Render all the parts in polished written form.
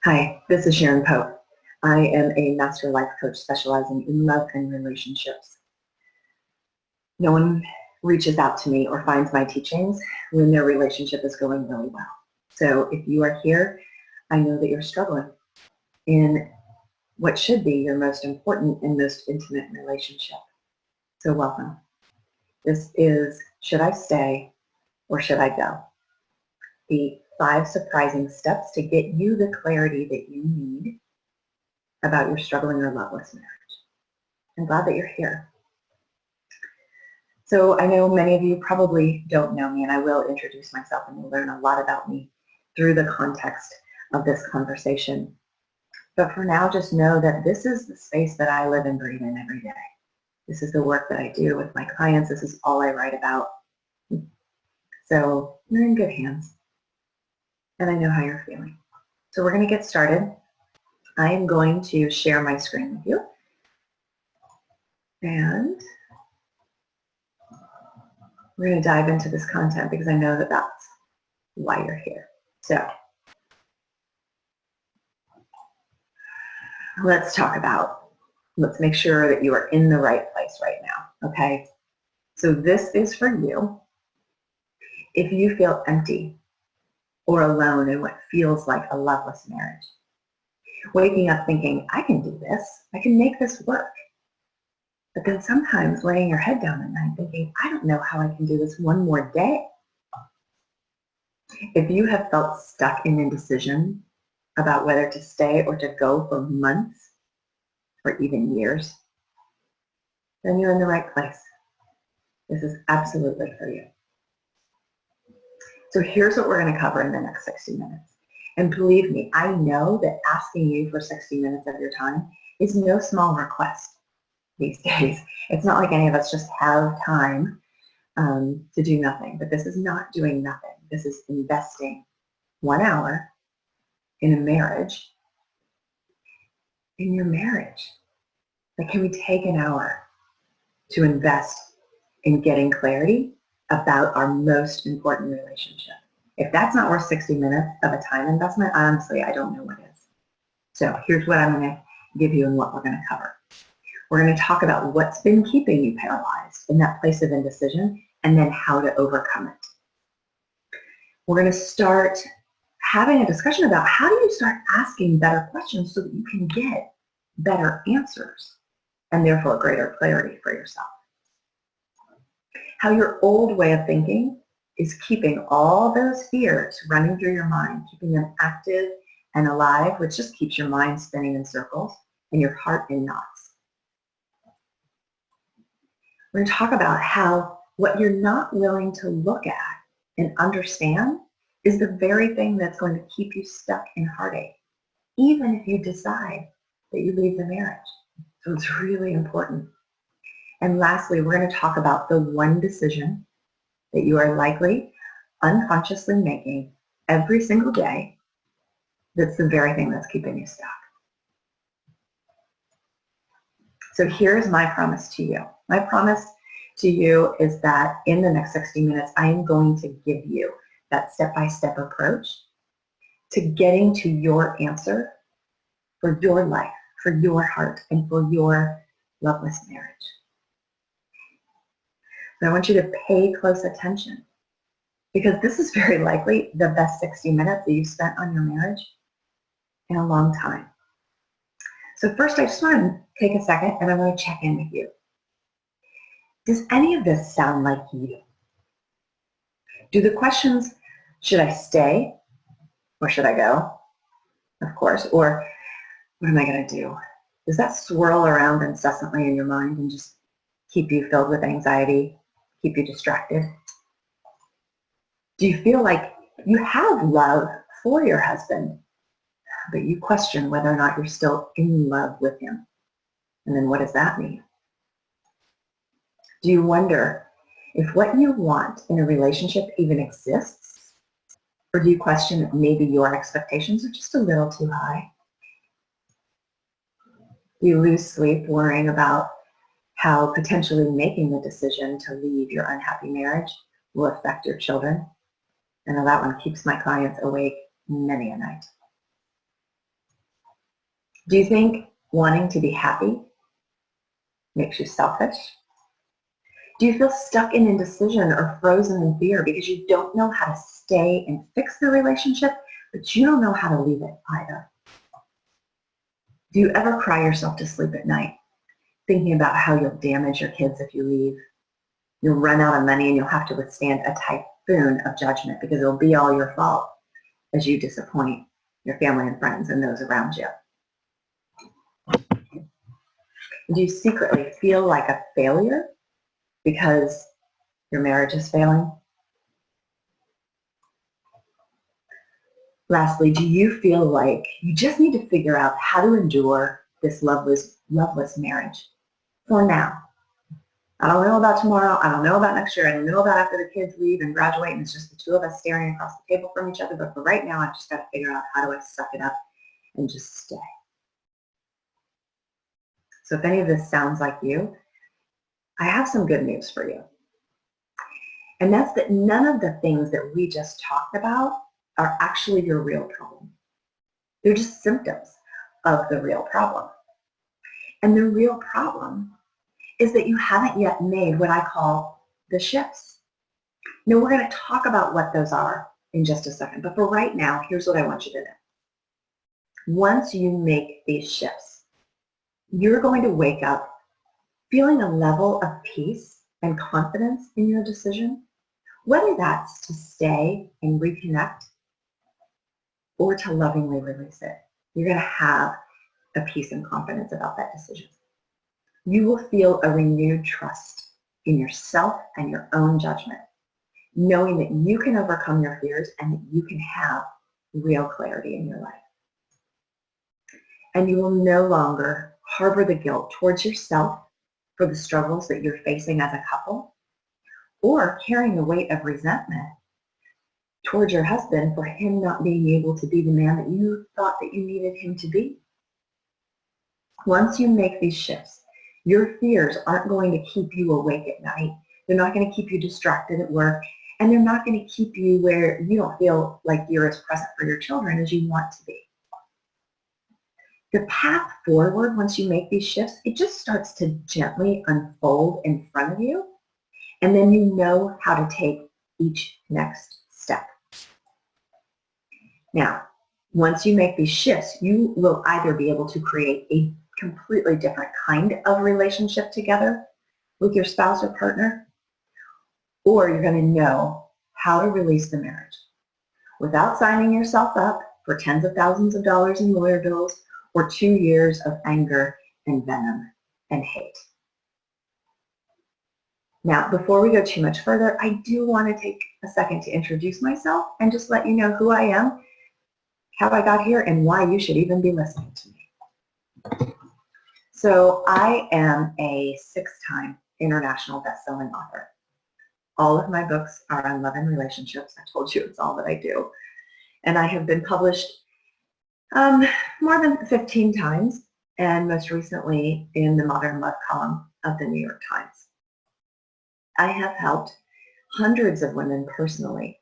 Hi, this is Sharon Pope. I am a master life coach specializing in love and relationships. No one reaches out to me or finds my teachings when their relationship is going really well. So if you are here, I know that you're struggling in what should be your most important and most intimate relationship. So welcome. This is Should I Stay or Should I Go? The 5 surprising steps to get you the clarity that you need about your struggling or loveless marriage. I'm glad that you're here. So I know many of you probably don't know me, and I will introduce myself and you'll learn a lot about me through the context of this conversation. But for now, just know that this is the space that I live and breathe in every day. This is the work that I do with my clients. This is all I write about. So you're in good hands, and I know how you're feeling. So we're going to get started. I am going to share my screen with you. And we're going to dive into this content because I know that that's why you're here. So let's make sure that you are in the right place right now, okay? So this is for you if you feel empty or alone in what feels like a loveless marriage. Waking up thinking, I can do this, I can make this work. But then sometimes laying your head down at night thinking, I don't know how I can do this one more day. If you have felt stuck in indecision about whether to stay or to go for months or even years, then you're in the right place. This is absolutely for you. So here's what we're going to cover in the next 60 minutes. And believe me, I know that asking you for 60 minutes of your time is no small request these days. It's not like any of us just have time to do nothing. But this is not doing nothing. This is investing 1 hour in a marriage, in your marriage. Like, can we take an hour to invest in getting clarity about our most important relationship? If that's not worth 60 minutes of a time investment, honestly, I don't know what is. So here's what I'm going to give you and what we're going to cover. We're going to talk about what's been keeping you paralyzed in that place of indecision and then how to overcome it. We're going to start having a discussion about how do you start asking better questions so that you can get better answers and therefore greater clarity for yourself. How your old way of thinking is keeping all those fears running through your mind, keeping them active and alive, which just keeps your mind spinning in circles and your heart in knots. We're going to talk about how what you're not willing to look at and understand is the very thing that's going to keep you stuck in heartache, even if you decide that you leave the marriage. So it's really important. And lastly, we're going to talk about the one decision that you are likely unconsciously making every single day that's the very thing that's keeping you stuck. So here's my promise to you. My promise to you is that in the next 60 minutes, I am going to give you that step-by-step approach to getting to your answer for your life, for your heart, and for your loveless marriage. So I want you to pay close attention because this is very likely the best 60 minutes that you've spent on your marriage in a long time. So first, I just want to take a second and I want to check in with you. Does any of this sound like you? Do the questions, should I stay or should I go? Of course. Or what am I going to do? Does that swirl around incessantly in your mind and just keep you filled with anxiety, keep you distracted? Do you feel like you have love for your husband, but you question whether or not you're still in love with him? And then what does that mean? Do you wonder if what you want in a relationship even exists? Or do you question that maybe your expectations are just a little too high? Do you lose sleep worrying about how potentially making the decision to leave your unhappy marriage will affect your children? I know that one keeps my clients awake many a night. Do you think wanting to be happy makes you selfish? Do you feel stuck in indecision or frozen in fear because you don't know how to stay and fix the relationship, but you don't know how to leave it either? Do you ever cry yourself to sleep at night, thinking about how you'll damage your kids if you leave? You'll run out of money and you'll have to withstand a typhoon of judgment because it'll be all your fault as you disappoint your family and friends and those around you. Do you secretly feel like a failure because your marriage is failing? Lastly, do you feel like you just need to figure out how to endure this loveless marriage for now? I don't know about tomorrow. I don't know about next year. I don't know about after the kids leave and graduate and it's just the two of us staring across the table from each other. But for right now, I've just got to figure out how do I suck it up and just stay. So if any of this sounds like you, I have some good news for you. And that's that none of the things that we just talked about are actually your real problem. They're just symptoms of the real problem. And the real problem is that you haven't yet made what I call the shifts. Now, we're going to talk about what those are in just a second. But for right now, here's what I want you to know. Once you make these shifts, you're going to wake up feeling a level of peace and confidence in your decision, whether that's to stay and reconnect or to lovingly release it. You're going to have a peace and confidence about that decision. You will feel a renewed trust in yourself and your own judgment, knowing that you can overcome your fears and that you can have real clarity in your life. And you will no longer harbor the guilt towards yourself for the struggles that you're facing as a couple, or carrying the weight of resentment towards your husband for him not being able to be the man that you thought that you needed him to be. Once you make these shifts, your fears aren't going to keep you awake at night. They're not going to keep you distracted at work, and they're not going to keep you where you don't feel like you're as present for your children as you want to be. The path forward, once you make these shifts, it just starts to gently unfold in front of you, and then you know how to take each next step. Now, once you make these shifts, you will either be able to create a completely different kind of relationship together with your spouse or partner, or you're going to know how to release the marriage without signing yourself up for tens of thousands of dollars in lawyer bills or 2 years of anger and venom and hate. Now, before we go too much further, I do want to take a second to introduce myself and just let you know who I am, how I got here, and why you should even be listening to me. So I am a 6-time international best-selling author. All of my books are on love and relationships. I told you it's all that I do. And I have been published more than 15 times, and most recently in the Modern Love column of the New York Times. I have helped hundreds of women personally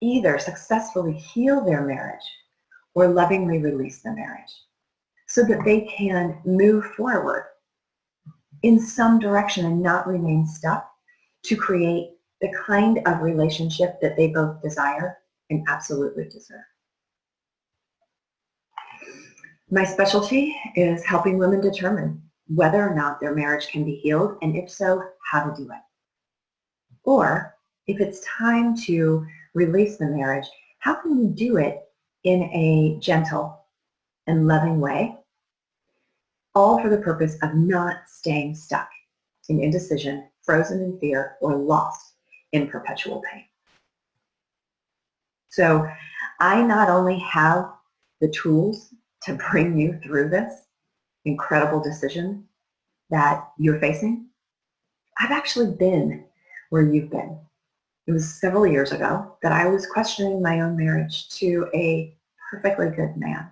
either successfully heal their marriage or lovingly release the marriage, so that they can move forward in some direction and not remain stuck, to create the kind of relationship that they both desire and absolutely deserve. My specialty is helping women determine whether or not their marriage can be healed, and if so, how to do it. Or if it's time to release the marriage, how can we do it in a gentle and loving way, all for the purpose of not staying stuck in indecision, frozen in fear, or lost in perpetual pain. So I not only have the tools to bring you through this incredible decision that you're facing, I've actually been where you've been. It was several years ago that I was questioning my own marriage to a perfectly good man.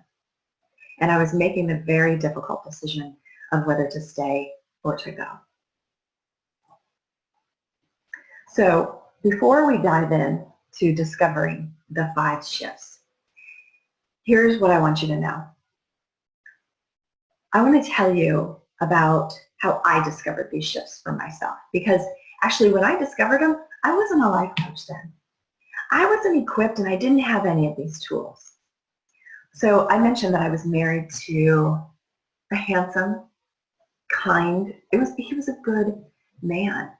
And I was making the very difficult decision of whether to stay or to go. So before we dive in to discovering the 5 shifts, here's what I want you to know. I want to tell you about how I discovered these shifts for myself, because actually when I discovered them, I wasn't a life coach then. I wasn't equipped and I didn't have any of these tools. So I mentioned that I was married to a handsome, kind, he was a good man.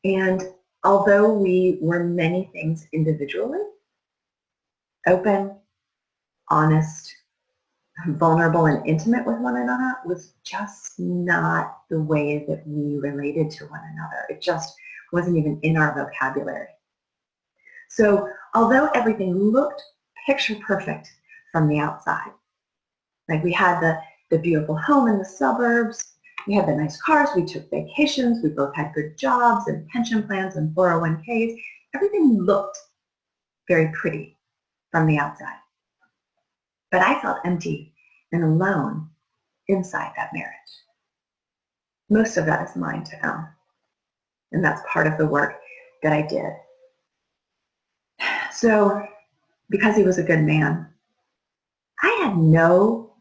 And although we were many things individually, open, honest, vulnerable, and intimate with one another was just not the way that we related to one another. It just wasn't even in our vocabulary. So although everything looked picture perfect from the outside, like we had the beautiful home in the suburbs, we had the nice cars, we took vacations, we both had good jobs and pension plans and 401ks, everything looked very pretty from the outside. But I felt empty and alone inside that marriage. Most of that is mine to own. And that's part of the work that I did. So because he was a good man, I had no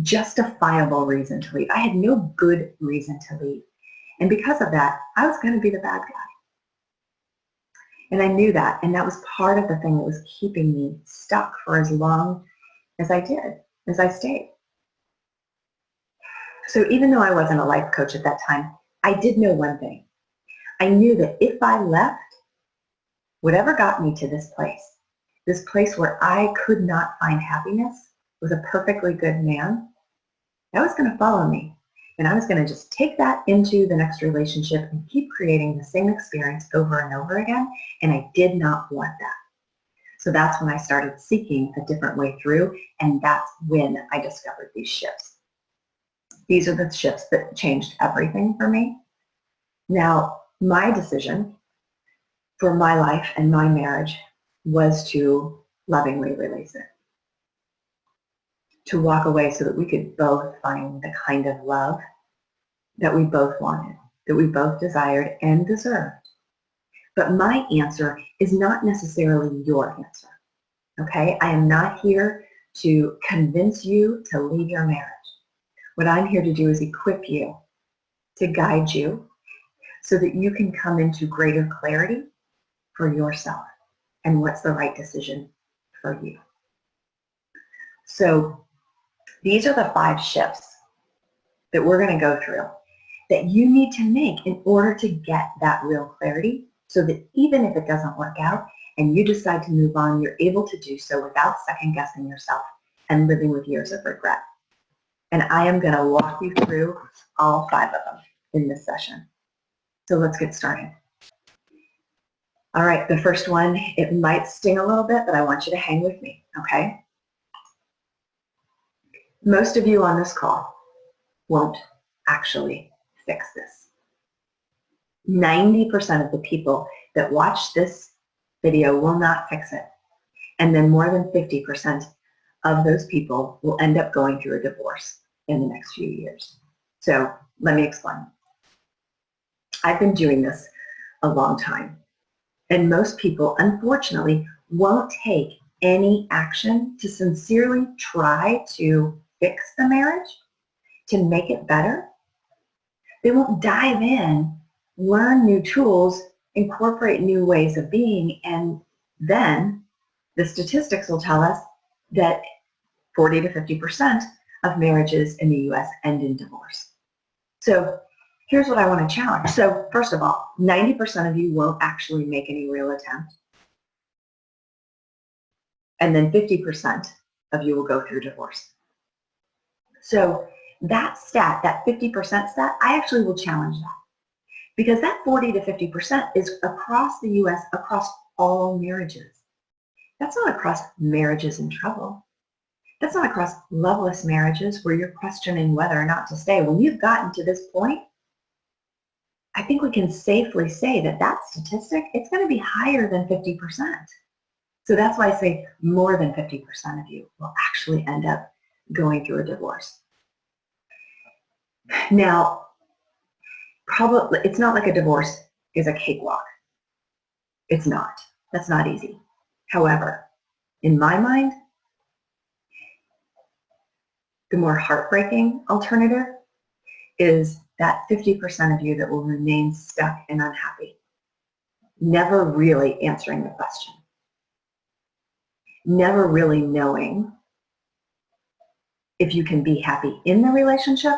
justifiable reason to leave. I had no good reason to leave. And because of that, I was going to be the bad guy. And I knew that. And that was part of the thing that was keeping me stuck for as long as I did, as I stayed. So even though I wasn't a life coach at that time, I did know one thing. I knew that if I left, whatever got me to this place where I could not find happiness with a perfectly good man, that was going to follow me. And I was going to just take that into the next relationship and keep creating the same experience over and over again. And I did not want that. So that's when I started seeking a different way through. And that's when I discovered these shifts. These are the shifts that changed everything for me. Now, my decision for my life and my marriage was to lovingly release it. To walk away so that we could both find the kind of love that we both wanted, that we both desired and deserved. But my answer is not necessarily your answer, okay? I am not here to convince you to leave your marriage. What I'm here to do is equip you, to guide you, so that you can come into greater clarity for yourself and what's the right decision for you. So these are the 5 shifts that we're going to go through that you need to make in order to get that real clarity, so that even if it doesn't work out and you decide to move on, you're able to do so without second guessing yourself and living with years of regret. And I am going to walk you through all 5 of them in this session. So let's get started. All right, the first one, it might sting a little bit, but I want you to hang with me, okay? Most of you on this call won't actually fix this. 90% of the people that watch this video will not fix it. And then more than 50% of those people will end up going through a divorce in the next few years. So let me explain. I've been doing this a long time. And most people, unfortunately, won't take any action to sincerely try to fix the marriage, to make it better. They won't dive in, learn new tools, incorporate new ways of being, and then the statistics will tell us that 40 to 50% of marriages in the U.S. end in divorce. So here's what I want to challenge. So first of all, 90% of you won't actually make any real attempt. And then 50% of you will go through divorce. So that stat, that 50% stat, I actually will challenge that. Because that 40 to 50% is across the U.S., across all marriages. That's not across marriages in trouble. That's not across loveless marriages where you're questioning whether or not to stay. When you've gotten to this point, I think we can safely say that that statistic, it's going to be higher than 50%. So that's why I say more than 50% of you will actually end up going through a divorce. Now, probably, it's not like a divorce is a cakewalk. It's not. That's not easy. However, in my mind, The more heartbreaking alternative is that 50% of you that will remain stuck and unhappy, never really answering the question, never really knowing if you can be happy in the relationship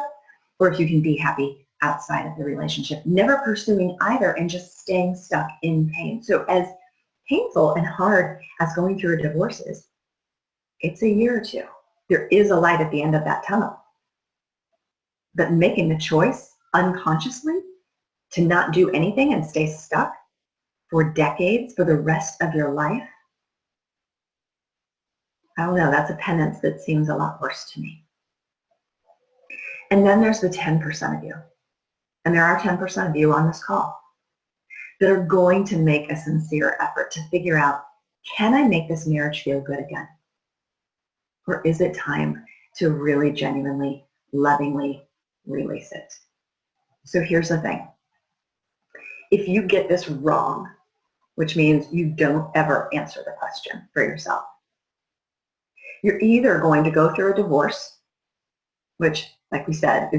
or if you can be happy outside of the relationship, never pursuing either and just staying stuck in pain. So as painful and hard as going through a divorce is, it's a year or two. There is a light at the end of that tunnel. But making the choice unconsciously to not do anything and stay stuck for decades, for the rest of your life, I don't know, that's a penance that seems a lot worse to me. And then there's the 10% of you, and there are 10% of you on this call that are going to make a sincere effort to figure out, can I make this marriage feel good again? Or is it time to really genuinely, lovingly release it? So here's the thing. If you get this wrong, which means you don't ever answer the question for yourself, you're either going to go through a divorce, which, like we said,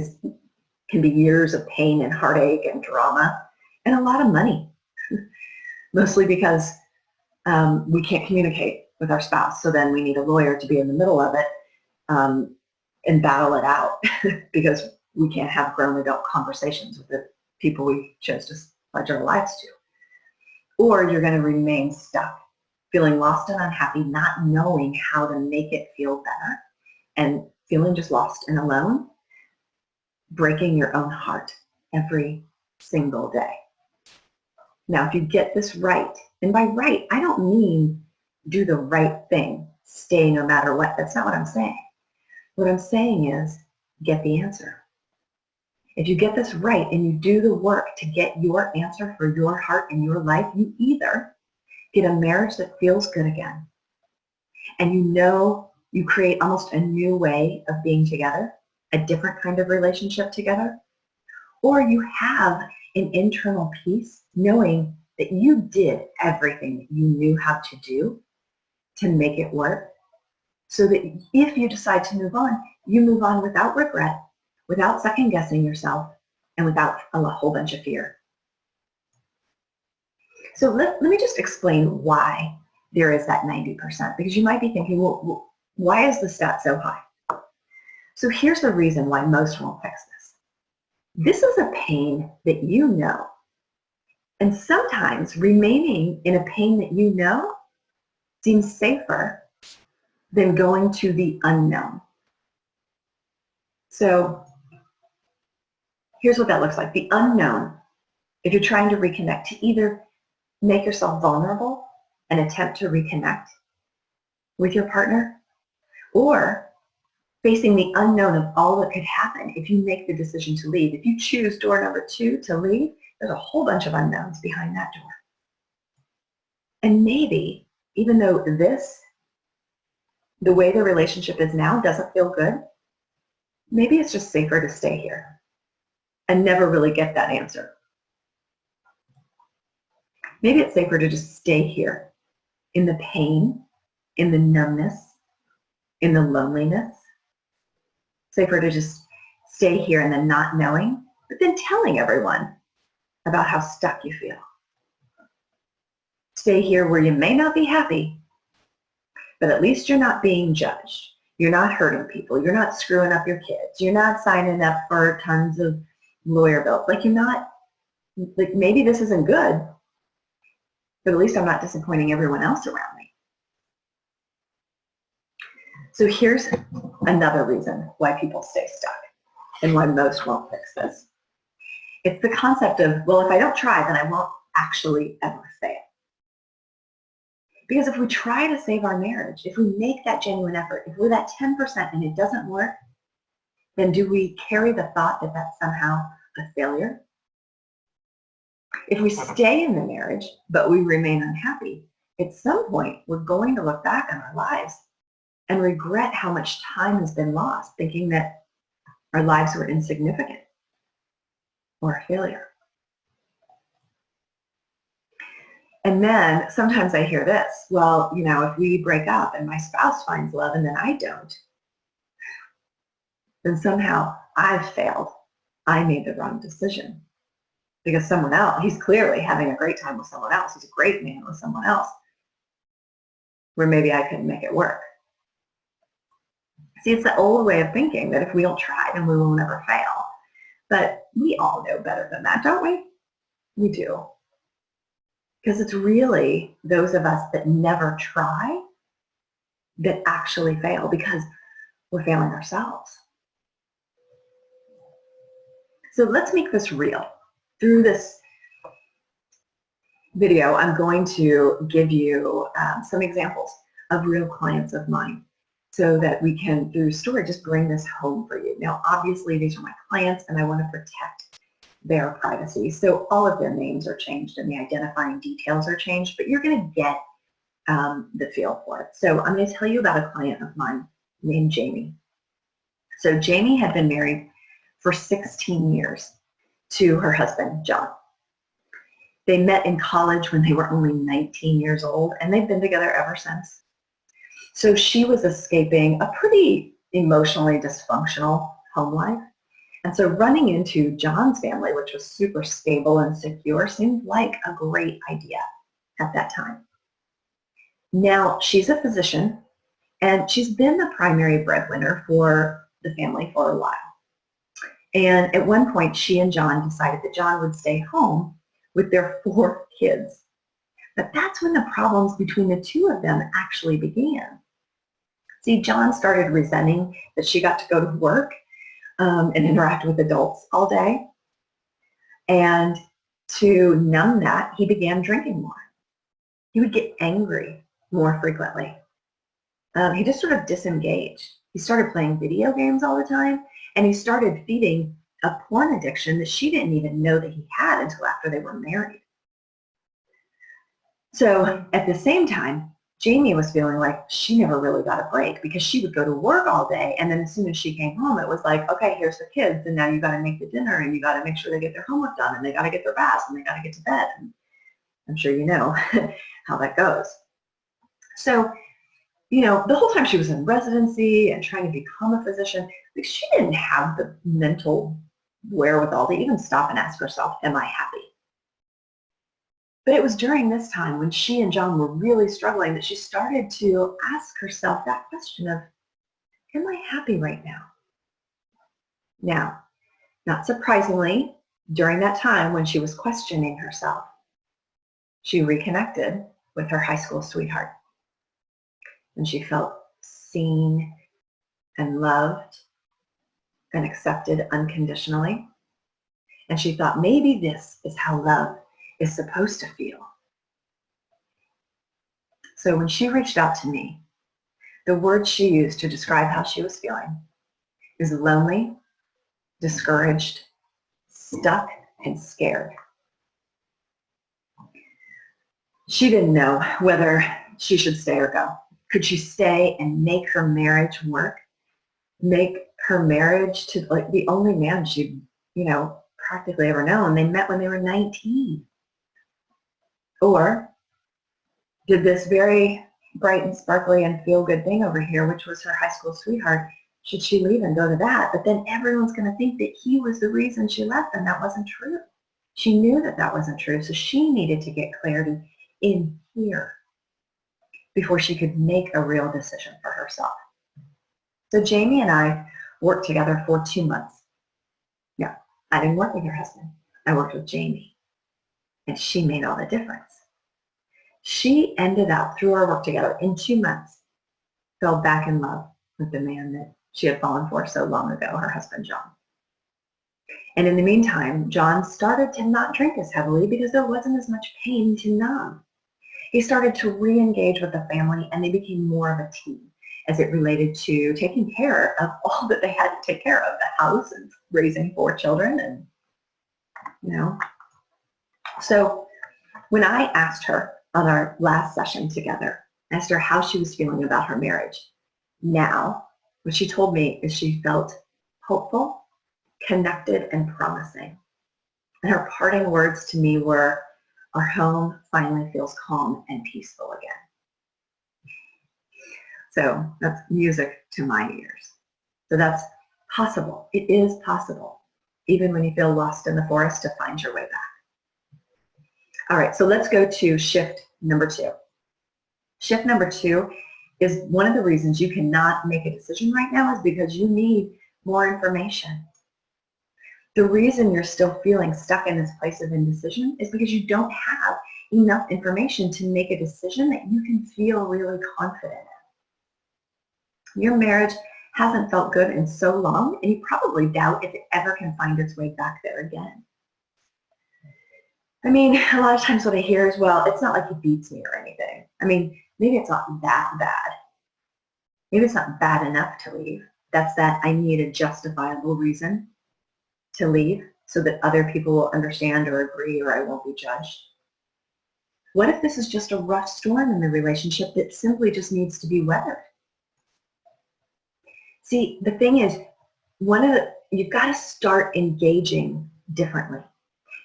can be years of pain and heartache and drama and a lot of money, mostly because we can't communicate with our spouse. So then we need a lawyer to be in the middle of it and battle it out because we can't have grown adult conversations with the people we chose to pledge our lives to. Or you're going to remain stuck, feeling lost and unhappy, not knowing how to make it feel better, and feeling just lost and alone, breaking your own heart every single day. Now, if you get this right, and by right, I don't mean do the right thing, stay no matter what. That's not what I'm saying. What I'm saying is get the answer. If you get this right and you do the work to get your answer for your heart and your life, you either get a marriage that feels good again, and you know you create almost a new way of being together, a different kind of relationship together, or you have an internal peace knowing that you did everything that you knew how to do to make it work, so that if you decide to move on, you move on without regret, without second guessing yourself, and without a whole bunch of fear. So let me just explain why there is that 90%, because you might be thinking, well, why is the stat so high? So here's the reason why most won't fix this. This is a pain that you know. And sometimes remaining in a pain that you know seems safer than going to the unknown. So here's what that looks like. The unknown, if you're trying to reconnect, to either make yourself vulnerable and attempt to reconnect with your partner, or facing the unknown of all that could happen if you make the decision to leave. If you choose door number 2 to leave, there's a whole bunch of unknowns behind that door. And maybe, even though the way the relationship is now doesn't feel good, maybe it's just safer to stay here and never really get that answer. Maybe it's safer to just stay here in the pain, in the numbness, in the loneliness. Safer to just stay here in the not knowing, but then telling everyone about how stuck you feel. Stay here where you may not be happy, but at least you're not being judged. You're not hurting people. You're not screwing up your kids. You're not signing up for tons of lawyer bills. You're not, maybe this isn't good, but at least I'm not disappointing everyone else around me. So here's another reason why people stay stuck and why most won't fix this. It's the concept of, well, if I don't try, then I won't actually ever fail. Because if we try to save our marriage, if we make that genuine effort, if we're that 10% and it doesn't work, then do we carry the thought that that's somehow a failure? If we stay in the marriage, but we remain unhappy, at some point we're going to look back on our lives and regret how much time has been lost thinking that our lives were insignificant or a failure. And then sometimes I hear this, well, if we break up and my spouse finds love and then I don't, then somehow I've failed. I made the wrong decision. Because someone else, he's clearly having a great time with someone else. He's a great man with someone else, where maybe I couldn't make it work. See, it's the old way of thinking that if we don't try, then we will never fail. But we all know better than that, don't we? We do. Because it's really those of us that never try that actually fail, because we're failing ourselves. So let's make this real. Through this video, I'm going to give you some examples of real clients of mine so that we can, through story, just bring this home for you. Now, obviously, these are my clients, and I want to protect their privacy. So all of their names are changed and the identifying details are changed, but you're going to get the feel for it. So I'm going to tell you about a client of mine named Jamie. So Jamie had been married for 16 years to her husband, John. They met in college when they were only 19 years old, and they've been together ever since. So she was escaping a pretty emotionally dysfunctional home life. And so running into John's family, which was super stable and secure, seemed like a great idea at that time. Now, she's a physician, and she's been the primary breadwinner for the family for a while. And at one point, she and John decided that John would stay home with their 4 kids. But that's when the problems between the 2 of them actually began. See, John started resenting that she got to go to work and interact with adults all day. And to numb that, he began drinking more. He would get angry more frequently. He just sort of disengaged. He started playing video games all the time, and he started feeding a porn addiction that she didn't even know that he had until after they were married. So at the same time, Jamie was feeling like she never really got a break, because she would go to work all day, and then as soon as she came home, it was like, okay, here's the kids, and now you got to make the dinner, and you got to make sure they get their homework done, and they got to get their baths, and they got to get to bed. And I'm sure you know how that goes. So, you know, the whole time she was in residency and trying to become a physician, like, she didn't have the mental wherewithal to even stop and ask herself, am I happy? But it was during this time when she and John were really struggling that she started to ask herself that question of, am I happy right now? Now, not surprisingly, during that time when she was questioning herself, she reconnected with her high school sweetheart. And she felt seen and loved and accepted unconditionally. And she thought, maybe this is how love is supposed to feel. So when she reached out to me, the word she used to describe how she was feeling is lonely, discouraged, stuck, and scared. She didn't know whether she should stay or go. Could she stay and make her marriage work? Make her marriage to like the only man she'd, practically ever known. They met when they were 19. Or did this very bright and sparkly and feel-good thing over here, which was her high school sweetheart, should she leave and go to that? But then everyone's going to think that he was the reason she left, and that wasn't true. She knew that that wasn't true, so she needed to get clarity in here before she could make a real decision for herself. So Jamie and I worked together for 2 months. Yeah, I didn't work with her husband. I worked with Jamie, and she made all the difference. She ended up, through our work together, in 2 months, fell back in love with the man that she had fallen for so long ago, her husband, John. And in the meantime, John started to not drink as heavily because there wasn't as much pain to numb. He started to re-engage with the family, and they became more of a team as it related to taking care of all that they had to take care of, the house and raising 4 children. And, So when I asked her on our last session together, asked her how she was feeling about her marriage, now what she told me is she felt hopeful, connected, and promising. And her parting words to me were, our home finally feels calm and peaceful again. So that's music to my ears. So that's possible. It is possible, even when you feel lost in the forest, to find your way back. All right, so let's go to shift number 2. Shift number 2 is one of the reasons you cannot make a decision right now is because you need more information. The reason you're still feeling stuck in this place of indecision is because you don't have enough information to make a decision that you can feel really confident in. Your marriage hasn't felt good in so long, and you probably doubt if it ever can find its way back there again. I mean, a lot of times what I hear is, well, it's not like he beats me or anything. I mean, maybe it's not that bad. Maybe it's not bad enough to leave. That's that I need a justifiable reason to leave so that other people will understand or agree or I won't be judged. What if this is just a rough storm in the relationship that simply just needs to be weathered? See, the thing is, you've got to start engaging differently.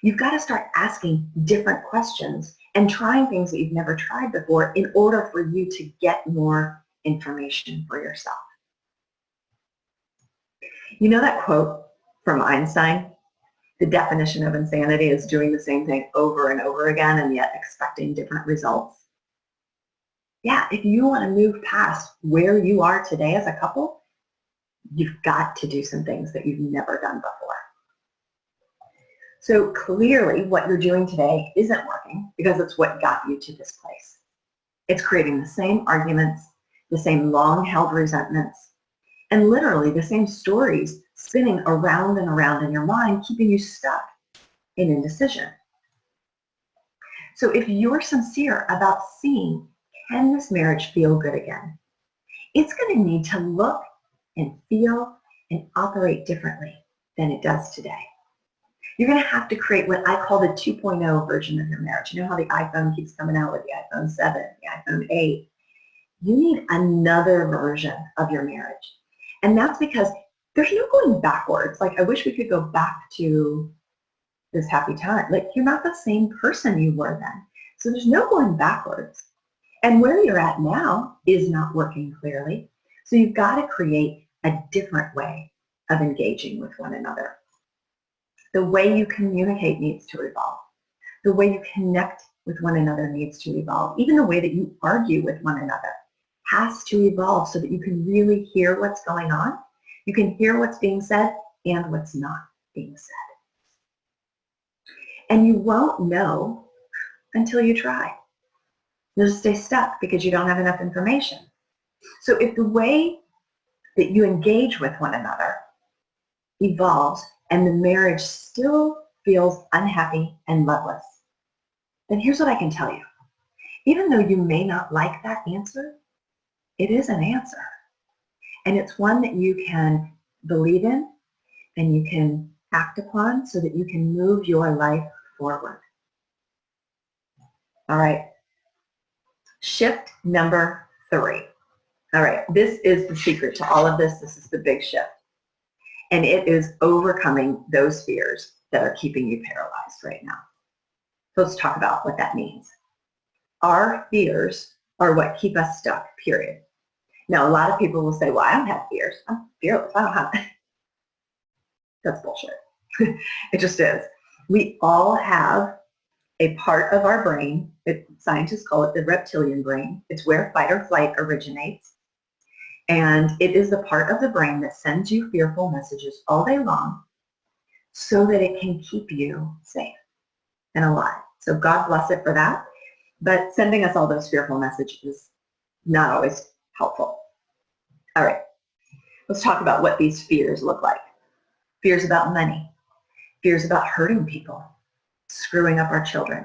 You've got to start asking different questions and trying things that you've never tried before in order for you to get more information for yourself. You know that quote from Einstein? The definition of insanity is doing the same thing over and over again and yet expecting different results. Yeah, if you want to move past where you are today as a couple, you've got to do some things that you've never done before. So clearly what you're doing today isn't working because it's what got you to this place. It's creating the same arguments, the same long-held resentments, and literally the same stories spinning around and around in your mind, keeping you stuck in indecision. So if you're sincere about seeing, can this marriage feel good again? It's going to need to look and feel and operate differently than it does today. You're going to have to create what I call the 2.0 version of your marriage. You know how the iPhone keeps coming out with the iPhone 7, the iPhone 8? You need another version of your marriage. And that's because there's no going backwards. Like, I wish we could go back to this happy time. Like, you're not the same person you were then. So there's no going backwards. And where you're at now is not working clearly. So you've got to create a different way of engaging with one another. The way you communicate needs to evolve. The way you connect with one another needs to evolve. Even the way that you argue with one another has to evolve so that you can really hear what's going on. You can hear what's being said and what's not being said. And you won't know until you try. You'll just stay stuck because you don't have enough information. So if the way that you engage with one another evolves and the marriage still feels unhappy and loveless, then here's what I can tell you. Even though you may not like that answer, it is an answer. And it's one that you can believe in and you can act upon so that you can move your life forward. All right. Shift number 3. All right. This is the secret to all of this. This is the big shift. And it is overcoming those fears that are keeping you paralyzed right now. So let's talk about what that means. Our fears are what keep us stuck, period. Now, a lot of people will say, well, I don't have fears. I'm fearless. I don't have it. That's bullshit. It just is. We all have a part of our brain, scientists call it the reptilian brain. It's where fight or flight originates. And it is the part of the brain that sends you fearful messages all day long so that it can keep you safe and alive. So God bless it for that. But sending us all those fearful messages is not always helpful. All right, let's talk about what these fears look like. Fears about money, fears about hurting people, screwing up our children,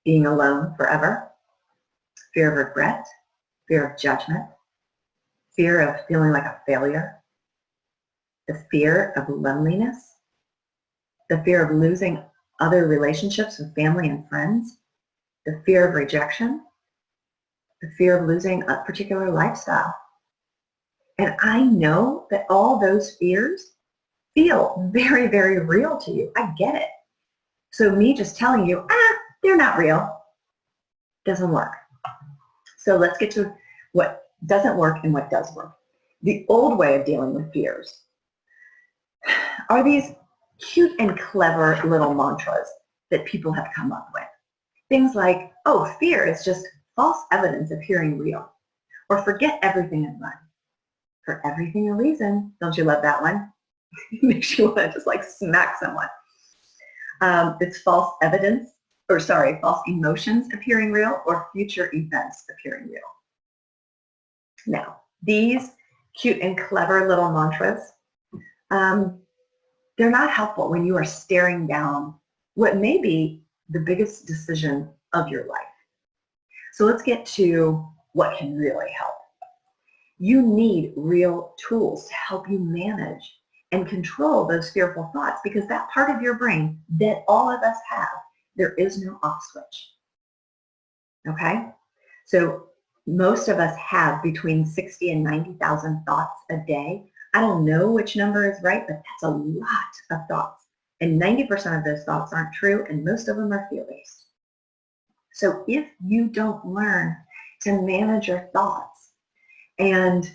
being alone forever, fear of regret, fear of judgment, fear of feeling like a failure, the fear of loneliness, the fear of losing other relationships with family and friends, the fear of rejection, the fear of losing a particular lifestyle. And I know that all those fears feel very, very real to you. I get it. So me just telling you, they're not real, doesn't work. So let's get to what doesn't work and what does work. The old way of dealing with fears are these cute and clever little mantras that people have come up with. Things like, oh, fear is just false evidence appearing real. Or forget everything and run. For everything a reason. Don't you love that one? It makes you want to just like smack someone. It's false evidence, or sorry, false emotions appearing real, or future events appearing real. Now, these cute and clever little mantras, they're not helpful when you are staring down what may be the biggest decision of your life. So let's get to what can really help. You need real tools to help you manage and control those fearful thoughts, because that part of your brain that all of us have, there is no off switch. Okay? So most of us have between 60 and 90,000 thoughts a day. I don't know which number is right, but that's a lot of thoughts. And 90% of those thoughts aren't true, and most of them are fear-based. So if you don't learn to manage your thoughts and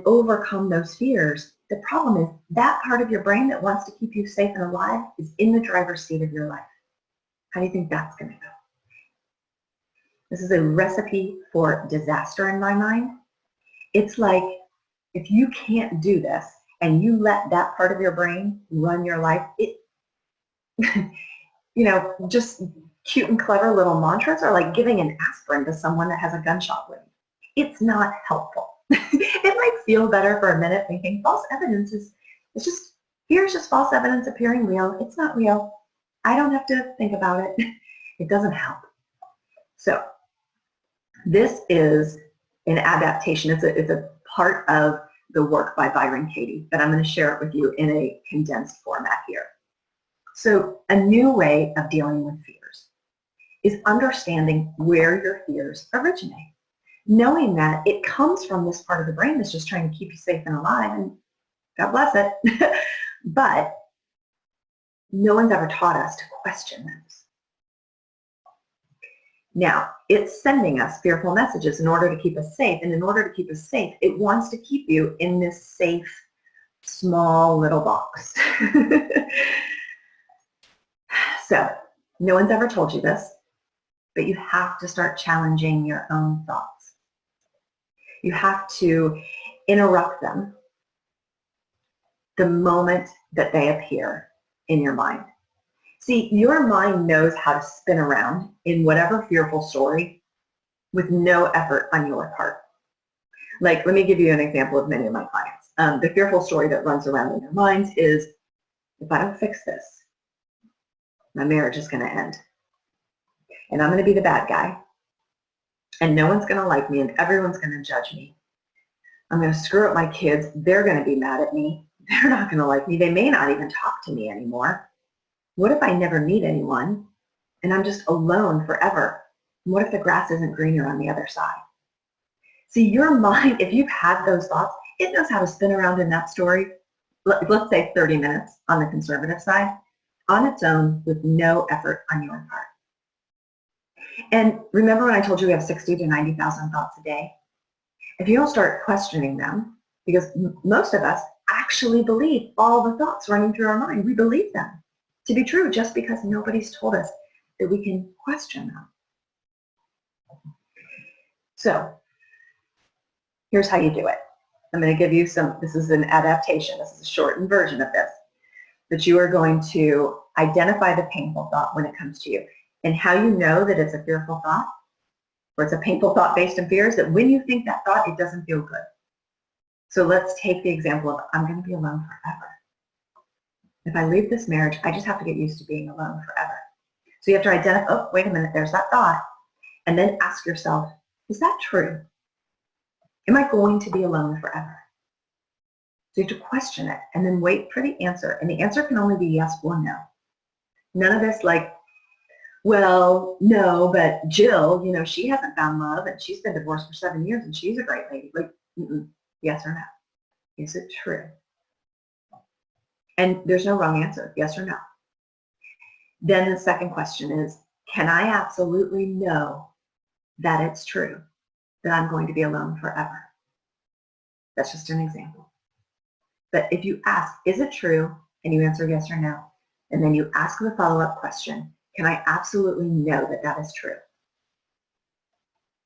overcome those fears, the problem is that part of your brain that wants to keep you safe and alive is in the driver's seat of your life. How do you think that's going to go? This is a recipe for disaster in my mind. It's like if you can't do this and you let that part of your brain run your life, just cute and clever little mantras are like giving an aspirin to someone that has a gunshot wound. It's not helpful. It might feel better for a minute thinking false evidence here's just false evidence appearing real. It's not real. I don't have to think about it. It doesn't help. So this is an adaptation. It's a part of the work by Byron Katie, but I'm going to share it with you in a condensed format here. So a new way of dealing with fears is understanding where your fears originate. Knowing that it comes from this part of the brain that's just trying to keep you safe and alive, and God bless it. But no one's ever taught us to question those. Now, it's sending us fearful messages in order to keep us safe, and in order to keep us safe, it wants to keep you in this safe, small little box. So, no one's ever told you this, but you have to start challenging your own thoughts. You have to interrupt them the moment that they appear in your mind. See, your mind knows how to spin around in whatever fearful story with no effort on your part. Like, let me give you an example of many of my clients. The fearful story that runs around in their minds is, if I don't fix this, my marriage is going to end. And I'm going to be the bad guy. And no one's going to like me, and everyone's going to judge me. I'm going to screw up my kids. They're going to be mad at me. They're not going to like me. They may not even talk to me anymore. What if I never meet anyone and I'm just alone forever? What if the grass isn't greener on the other side? See, your mind, if you've had those thoughts, it knows how to spin around in that story, let's say 30 minutes on the conservative side, on its own with no effort on your part. And remember when I told you we have 60 to 90,000 thoughts a day? If you don't start questioning them, because most of us actually believe all the thoughts running through our mind, we believe them to be true just because nobody's told us that we can question them. So here's how you do it. I'm going to give you this is an adaptation. This is a shortened version of this. But you are going to identify the painful thought when it comes to you. And how you know that it's a fearful thought, or it's a painful thought based in fear, is that when you think that thought, it doesn't feel good. So let's take the example of, I'm going to be alone forever. If I leave this marriage, I just have to get used to being alone forever. So you have to identify, oh, wait a minute, there's that thought. And then ask yourself, is that true? Am I going to be alone forever? So you have to question it and then wait for the answer. And the answer can only be yes or no. None of this like, well, no, but Jill, she hasn't found love and she's been divorced for 7 years and she's a great lady. Like, yes or no? Is it true? And there's no wrong answer, yes or no. Then the second question is, can I absolutely know that it's true, that I'm going to be alone forever? That's just an example. But if you ask, is it true? And you answer yes or no. And then you ask the follow-up question, can I absolutely know that that is true?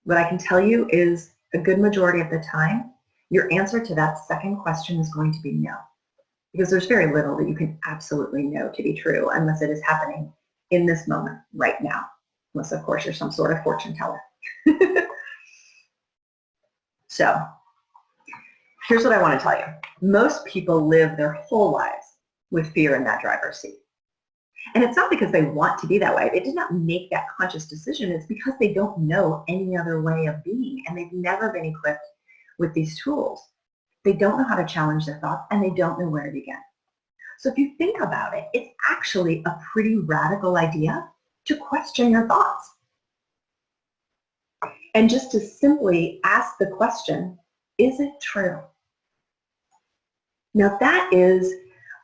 What I can tell you is a good majority of the time, your answer to that second question is going to be no. Because there's very little that you can absolutely know to be true unless it is happening in this moment right now. Unless, of course, you're some sort of fortune teller. So here's what I want to tell you. Most people live their whole lives with fear in that driver's seat. And it's not because they want to be that way. They did not make that conscious decision. It's because they don't know any other way of being, and they've never been equipped with these tools. They don't know how to challenge their thoughts, and they don't know where to begin. So if you think about it, it's actually a pretty radical idea to question your thoughts. And just to simply ask the question, is it true? Now that is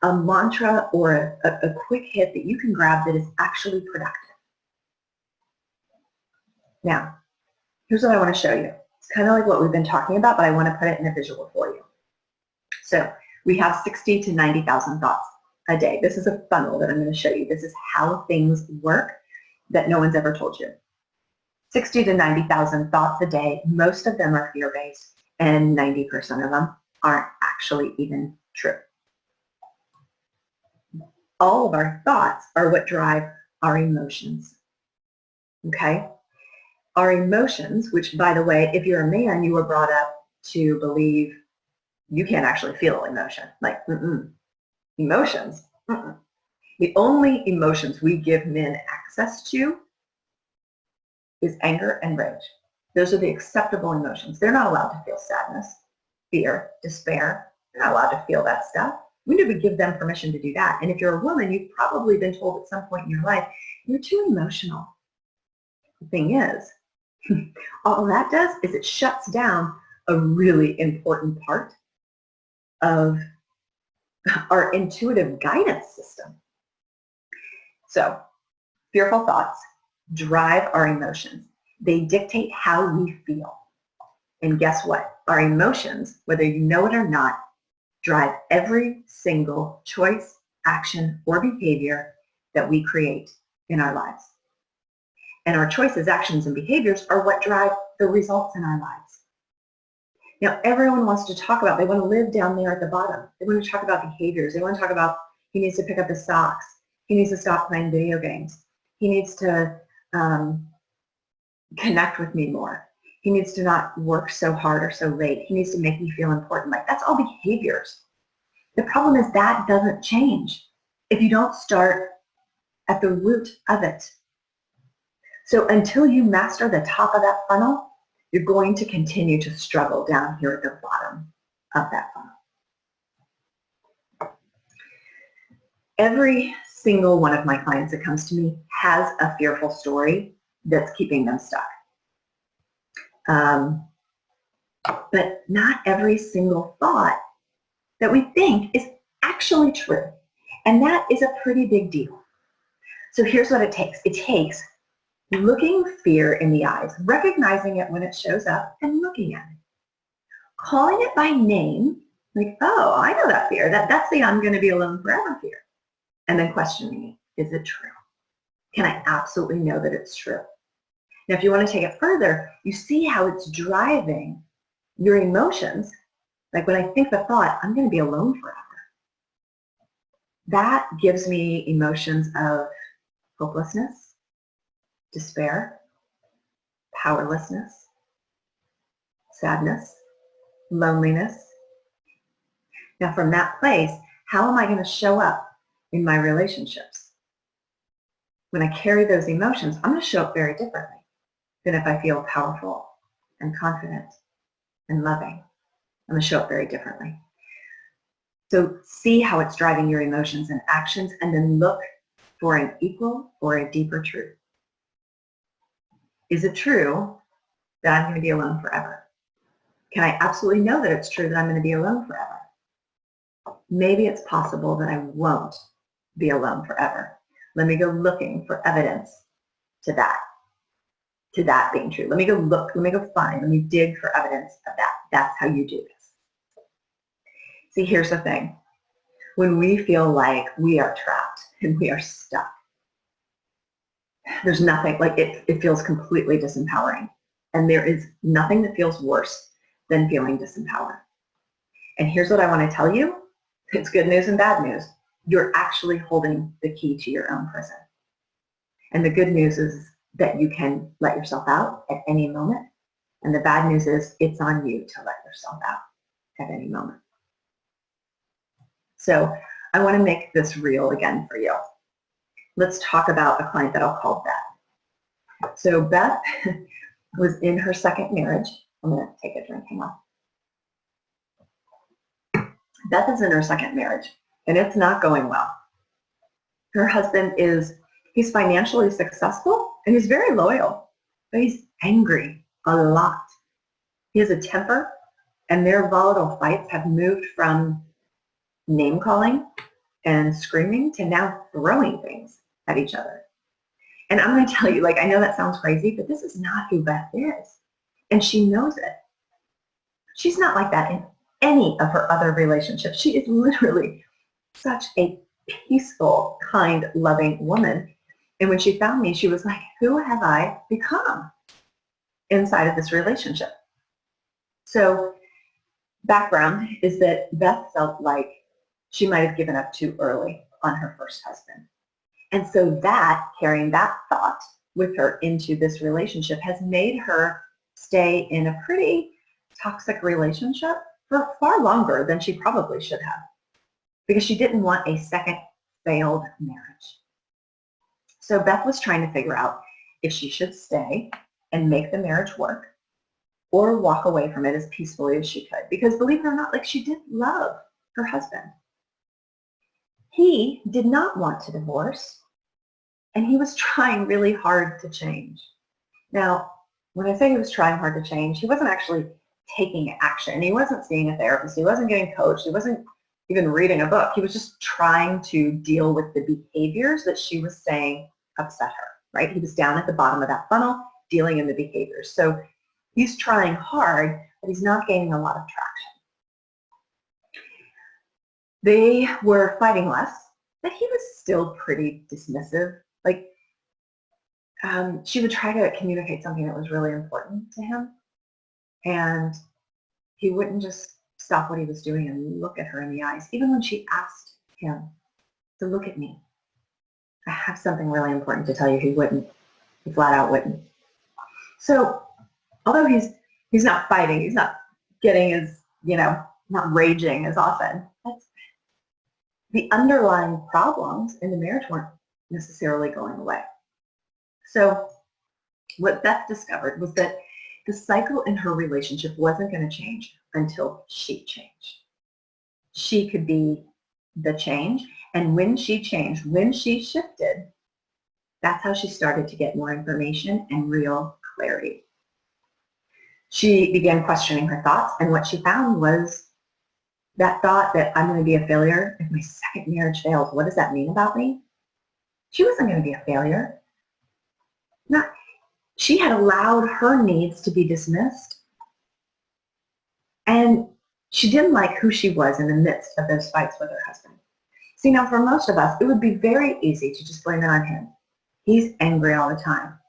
a mantra or a quick hit that you can grab that is actually productive. Now, here's what I want to show you. It's kind of like what we've been talking about, but I want to put it in a visual for you. So we have 60 to 90,000 thoughts a day. This is a funnel that I'm going to show you. This is how things work that no one's ever told you. 60 to 90,000 thoughts a day. Most of them are fear-based, and 90% of them aren't actually even true. All of our thoughts are what drive our emotions. Okay? Our emotions, which, by the way, if you're a man, you were brought up to believe you can't actually feel emotion. Like, emotions. The only emotions we give men access to is anger and rage. Those are the acceptable emotions. They're not allowed to feel sadness, fear, despair. They're not allowed to feel that stuff. We need to give them permission to do that. And if you're a woman, you've probably been told at some point in your life, you're too emotional. The thing is, all that does is it shuts down a really important part of our intuitive guidance system. So, fearful thoughts drive our emotions. They dictate how we feel. And guess what? Our emotions, whether you know it or not, drive every single choice, action, or behavior that we create in our lives. And our choices, actions, and behaviors are what drive the results in our lives. Now, everyone wants to talk about, they want to live down there at the bottom. They want to talk about behaviors. They want to talk about he needs to pick up his socks. He needs to stop playing video games. He needs to connect with me more. He needs to not work so hard or so late. He needs to make me feel important. Like, that's all behaviors. The problem is that doesn't change if you don't start at the root of it. So until you master the top of that funnel, you're going to continue to struggle down here at the bottom of that funnel. Every single one of my clients that comes to me has a fearful story that's keeping them stuck. But not every single thought that we think is actually true. And that is a pretty big deal. So here's what it takes. It takes looking fear in the eyes, recognizing it when it shows up, and looking at it. Calling it by name, like, oh, I know that fear. That's the I'm going to be alone forever fear. And then questioning it. Is it true? Can I absolutely know that it's true? Now, if you want to take it further, you see how it's driving your emotions. Like when I think the thought, I'm going to be alone forever. That gives me emotions of hopelessness, despair, powerlessness, sadness, loneliness. Now, from that place, how am I going to show up in my relationships? When I carry those emotions, I'm going to show up very differently than if I feel powerful and confident and loving. I'm going to show up very differently. So see how it's driving your emotions and actions, and then look for an equal or a deeper truth. Is it true that I'm going to be alone forever? Can I absolutely know that it's true that I'm going to be alone forever? Maybe it's possible that I won't be alone forever. Let me go looking for evidence to that being true. Let me go look, let me go find, let me dig for evidence of that. That's how you do this. See, here's the thing. When we feel like we are trapped and we are stuck, there's nothing, like it feels completely disempowering. And there is nothing that feels worse than feeling disempowered. And here's what I want to tell you. It's good news and bad news. You're actually holding the key to your own prison. And the good news is that you can let yourself out at any moment. And the bad news is it's on you to let yourself out at any moment. So I want to make this real again for you. Let's talk about a client that I'll call Beth. So Beth was in her second marriage. I'm going to take a drink, hang on. Beth is in her second marriage, and it's not going well. Her husband he's financially successful, and he's very loyal, but he's angry a lot. He has a temper, and their volatile fights have moved from name calling and screaming to now throwing things at each other. And I'm going to tell you, I know that sounds crazy, but this is not who Beth is. And she knows it. She's not like that in any of her other relationships. She is literally such a peaceful, kind, loving woman. And when she found me, she was like, who have I become inside of this relationship? So background is that Beth felt like she might have given up too early on her first husband. And so carrying that thought with her into this relationship has made her stay in a pretty toxic relationship for far longer than she probably should have, because she didn't want a second failed marriage. So Beth was trying to figure out if she should stay and make the marriage work or walk away from it as peacefully as she could, because believe it or not, she did love her husband. He did not want to divorce, and he was trying really hard to change. Now, when I say he was trying hard to change, he wasn't actually taking action. He wasn't seeing a therapist. He wasn't getting coached. He wasn't even reading a book. He was just trying to deal with the behaviors that she was saying upset her, right? He was down at the bottom of that funnel, dealing in the behaviors. So he's trying hard, but he's not gaining a lot of traction. They were fighting less, but he was still pretty dismissive. She would try to communicate something that was really important to him, and he wouldn't just stop what he was doing and look at her in the eyes. Even when she asked him to look at me, I have something really important to tell you, he wouldn't. He flat out wouldn't. So although he's not fighting, he's not getting as, not raging as often, the underlying problems in the marriage weren't necessarily going away. So what Beth discovered was that the cycle in her relationship wasn't going to change until she changed. She could be the change, and when she changed, when she shifted, that's how she started to get more information and real clarity. She began questioning her thoughts, and what she found was that thought that I'm going to be a failure if my second marriage fails. What does that mean about me? She wasn't going to be a failure. She had allowed her needs to be dismissed, and she didn't like who she was in the midst of those fights with her husband. See, now for most of us, it would be very easy to just blame it on him. He's angry all the time.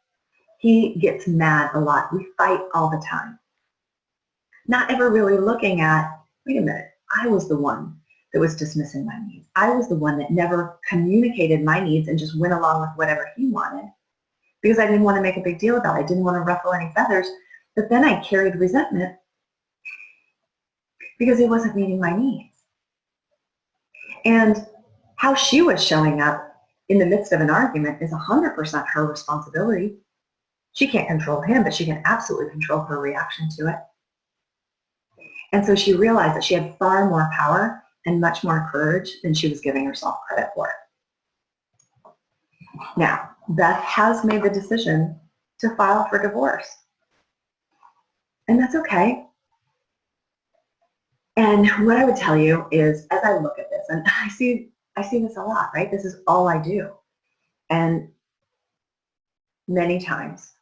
He gets mad a lot. We fight all the time. Not ever really looking at, wait a minute, I was the one that was dismissing my needs. I was the one that never communicated my needs and just went along with whatever he wanted, because I didn't want to make a big deal about it. I didn't want to ruffle any feathers. But then I carried resentment because he wasn't meeting my needs. And how she was showing up in the midst of an argument is 100% her responsibility. She can't control him, but she can absolutely control her reaction to it. And so she realized that she had far more power and much more courage than she was giving herself credit for. Now, Beth has made the decision to file for divorce. And that's okay. And what I would tell you is, as I look at this, and I see this a lot, right? This is all I do. And many times,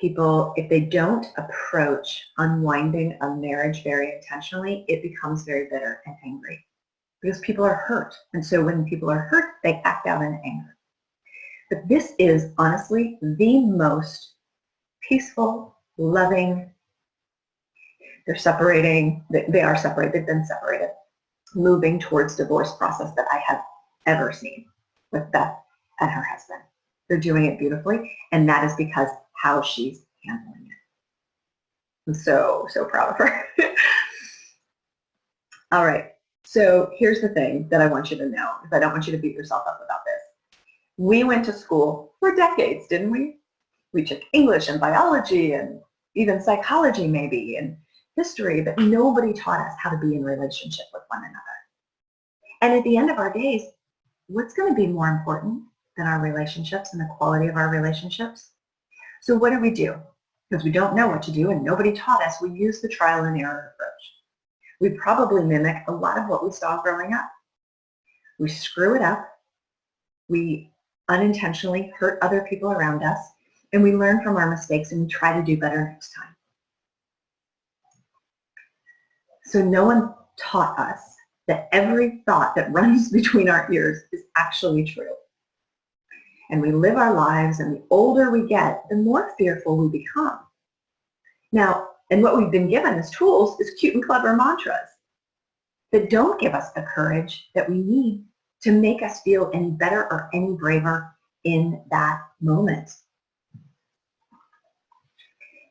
people, if they don't approach unwinding a marriage very intentionally, it becomes very bitter and angry because people are hurt. And so when people are hurt, they act out in anger. But this is honestly the most peaceful, loving, they're separating, they are separated, they've been separated, moving towards divorce process that I have ever seen with Beth and her husband. They're doing it beautifully, and that is because how she's handling it. I'm so proud of her. All right, so here's the thing that I want you to know, because I don't want you to beat yourself up about this. We went to school for decades, didn't we? We took English and biology and even psychology maybe and history, but nobody taught us how to be in relationship with one another. And at the end of our days, what's going to be more important than our relationships and the quality of our relationships? So what do? Because we don't know what to do and nobody taught us, we use the trial and error approach. We probably mimic a lot of what we saw growing up. We screw it up. We unintentionally hurt other people around us, and we learn from our mistakes and we try to do better next time. So no one taught us that every thought that runs between our ears is actually true. And we live our lives, and the older we get, the more fearful we become. Now, and what we've been given as tools is cute and clever mantras that don't give us the courage that we need to make us feel any better or any braver in that moment.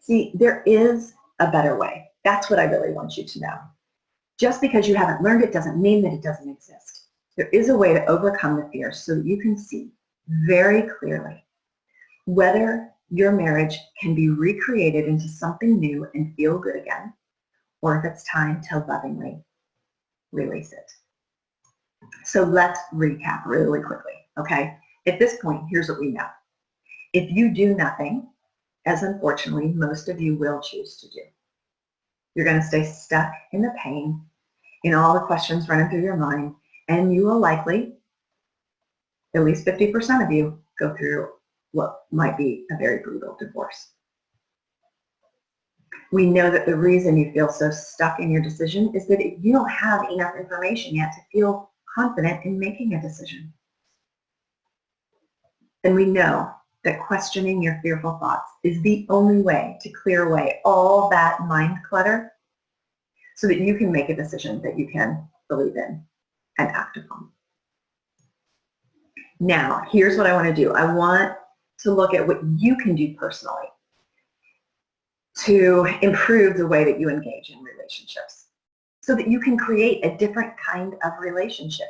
See, there is a better way. That's what I really want you to know. Just because you haven't learned it doesn't mean that it doesn't exist. There is a way to overcome the fear so that you can see very clearly whether your marriage can be recreated into something new and feel good again, or if it's time to lovingly release it. So let's recap really quickly, okay? At this point, here's what we know. If you do nothing, as unfortunately most of you will choose to do, you're going to stay stuck in the pain, in all the questions running through your mind, and you will likely, at least 50% of you, go through what might be a very brutal divorce. We know that the reason you feel so stuck in your decision is that you don't have enough information yet to feel confident in making a decision. And we know that questioning your fearful thoughts is the only way to clear away all that mind clutter so that you can make a decision that you can believe in and act upon. Now, here's what I want to do. I want to look at what you can do personally to improve the way that you engage in relationships so that you can create a different kind of relationship.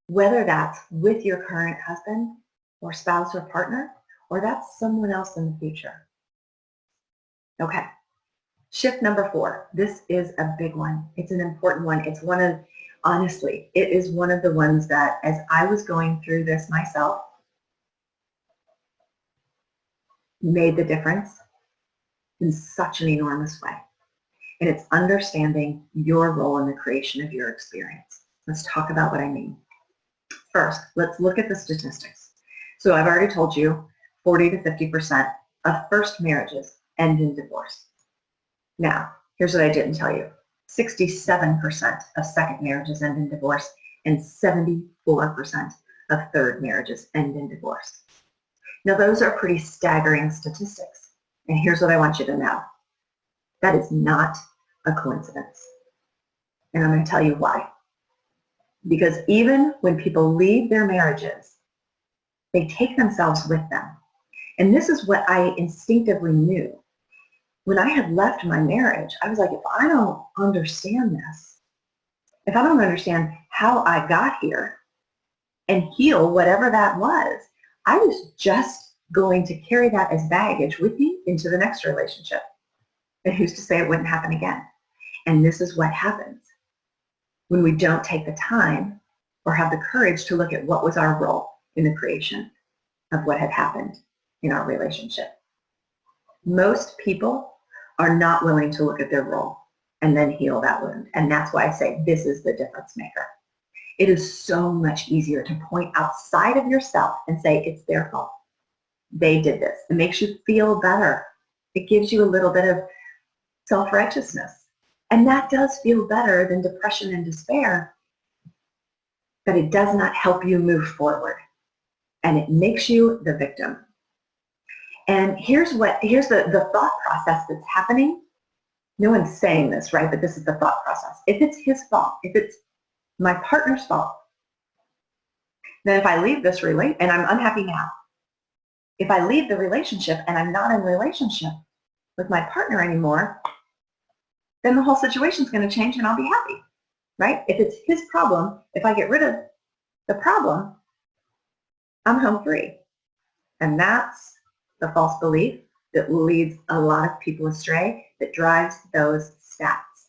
Whether that's with your current husband or spouse or partner, or that's someone else in the future. Okay. Shift number 4. This is a big one. It's an important one. It's one of, honestly, it is one of the ones that as I was going through this myself, made the difference in such an enormous way. And it's understanding your role in the creation of your experience. Let's talk about what I mean. First, let's look at the statistics. So I've already told you 40 to 50% of first marriages end in divorce. Now, here's what I didn't tell you. 67% of second marriages end in divorce, and 74% of third marriages end in divorce. Now, those are pretty staggering statistics. And here's what I want you to know. That is not a coincidence. And I'm going to tell you why. Because even when people leave their marriages, they take themselves with them. And this is what I instinctively knew. When I had left my marriage, I was like, if I don't understand this, if I don't understand how I got here and heal whatever that was, I was just going to carry that as baggage with me into the next relationship. And who's to say it wouldn't happen again? And this is what happens when we don't take the time or have the courage to look at what was our role in the creation of what had happened in our relationship. Most people are not willing to look at their role and then heal that wound. And that's why I say this is the difference maker. It is so much easier to point outside of yourself and say it's their fault. they did this. It makes you feel better. It gives you a little bit of self-righteousness. And that does feel better than depression and despair, but it does not help you move forward. And it makes you the victim. And here's the thought process that's happening. No one's saying this, right? But this is the thought process. If it's his fault, if it's my partner's fault, then if I leave this relationship, and I'm unhappy now, if I leave the relationship and I'm not in relationship with my partner anymore, then the whole situation's going to change and I'll be happy, right? If it's his problem, if I get rid of the problem, I'm home free. And that's the false belief that leads a lot of people astray, that drives those stats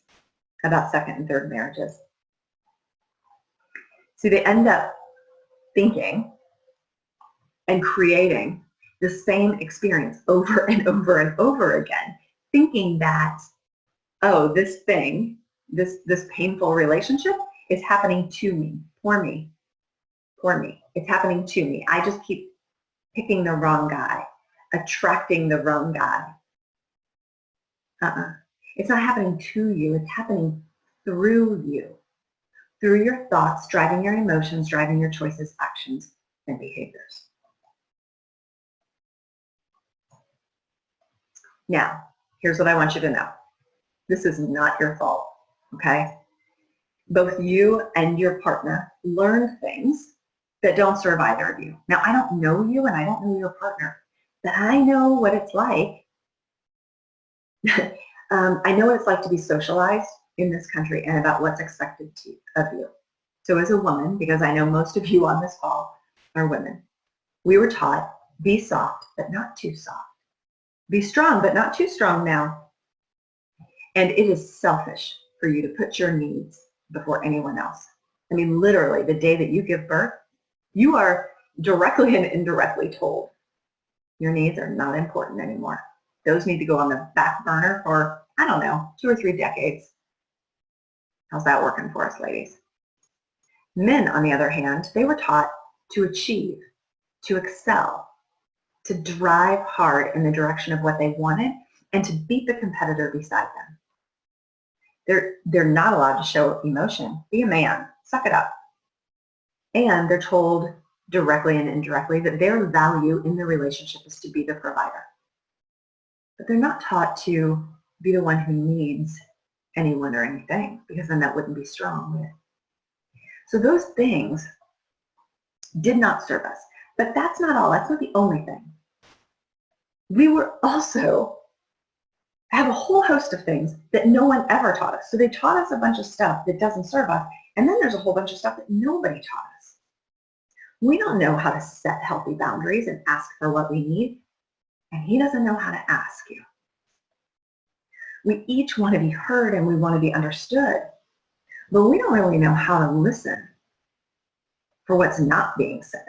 about second and third marriages. See, they end up thinking and creating the same experience over and over and over again, thinking that, oh, this thing, this painful relationship is happening to me, for me, for me. It's happening to me. I just keep picking the wrong guy, attracting the wrong guy. It's not happening to you. It's happening through you, through your thoughts, driving your emotions, driving your choices, actions, and behaviors. Now, here's what I want you to know. This is not your fault, okay? Both you and your partner learned things that don't serve either of you. Now, I don't know you and I don't know your partner, but I know what it's like. I know what it's like to be socialized in this country and about what's expected of you. So as a woman, because I know most of you on this call are women, we were taught, be soft, but not too soft. Be strong, but not too strong now. And it is selfish for you to put your needs before anyone else. I mean, literally, the day that you give birth, you are directly and indirectly told your needs are not important anymore. Those need to go on the back burner for, I don't know, 2 or 3 decades. How's that working for us, ladies? Men, on the other hand, they were taught to achieve, to excel, to drive hard in the direction of what they wanted, and to beat the competitor beside them. They're not allowed to show emotion. Be a man. Suck it up. And they're told directly and indirectly that their value in the relationship is to be the provider. But they're not taught to be the one who needs anyone or anything, because then that wouldn't be strong, would it? So those things did not serve us. But that's not all. That's not the only thing. We were also have a whole host of things that no one ever taught us. So they taught us a bunch of stuff that doesn't serve us, and then there's a whole bunch of stuff that nobody taught us. We don't know how to set healthy boundaries and ask for what we need, and he doesn't know how to ask you. We each want to be heard and we want to be understood, but we don't really know how to listen for what's not being said.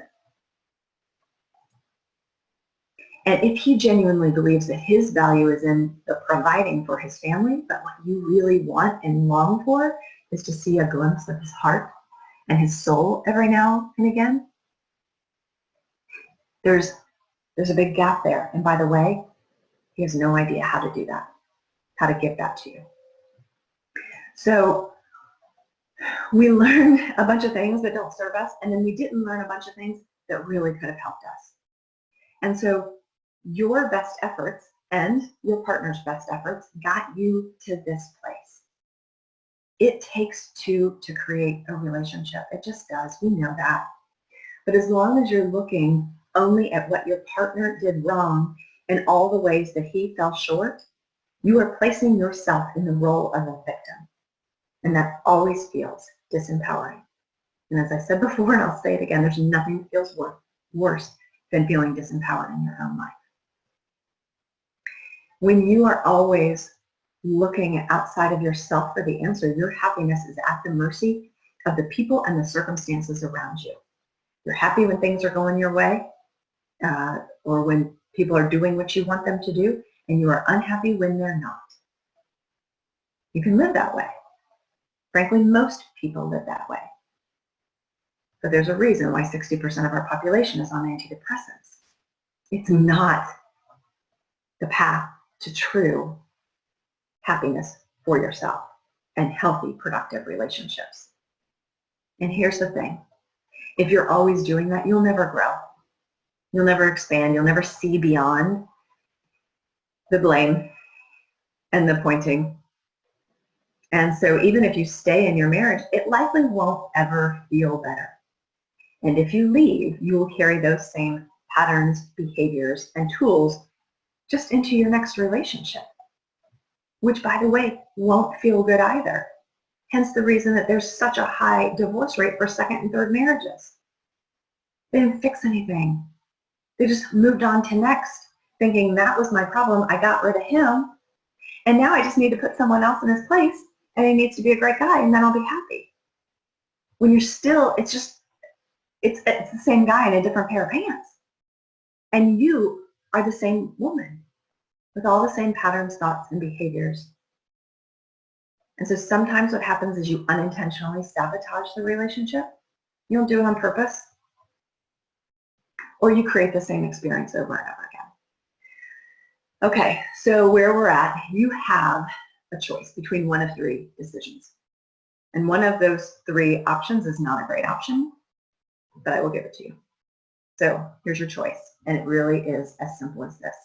And if he genuinely believes that his value is in the providing for his family, but what you really want and long for is to see a glimpse of his heart and his soul every now and again, there's a big gap there. And by the way, he has no idea how to do that, how to give that to you. So we learned a bunch of things that don't serve us, and then we didn't learn a bunch of things that really could have helped us. And so your best efforts and your partner's best efforts got you to this place. It takes two to create a relationship. It just does. We know that. But as long as you're looking only at what your partner did wrong and all the ways that he fell short, you are placing yourself in the role of a victim. And that always feels disempowering. And as I said before, and I'll say it again, there's nothing that feels worse than feeling disempowered in your own life. When you are always looking outside of yourself for the answer, your happiness is at the mercy of the people and the circumstances around you. You're happy when things are going your way, or when people are doing what you want them to do, and you are unhappy when they're not. You can live that way. Frankly, most people live that way. But there's a reason why 60% of our population is on antidepressants. It's not the path to true happiness for yourself and healthy, productive relationships. And here's the thing. If you're always doing that, you'll never grow. You'll never expand. You'll never see beyond the blame and the pointing. And so even if you stay in your marriage, it likely won't ever feel better. And if you leave, you will carry those same patterns, behaviors, and tools just into your next relationship, which, by the way, won't feel good either. Hence the reason that there's such a high divorce rate for second and third marriages. They didn't fix anything. They just moved on to next, thinking that was my problem. I got rid of him. And now I just need to put someone else in his place, and he needs to be a great guy, and then I'll be happy. When you're still, it's the same guy in a different pair of pants. And you are the same woman with all the same patterns, thoughts, and behaviors. And so sometimes what happens is you unintentionally sabotage the relationship. You don't do it on purpose. Or you create the same experience over and over again. Okay, so where we're at, you have a choice between one of three decisions. And one of those three options is not a great option, but I will give it to you. So here's your choice, and it really is as simple as this.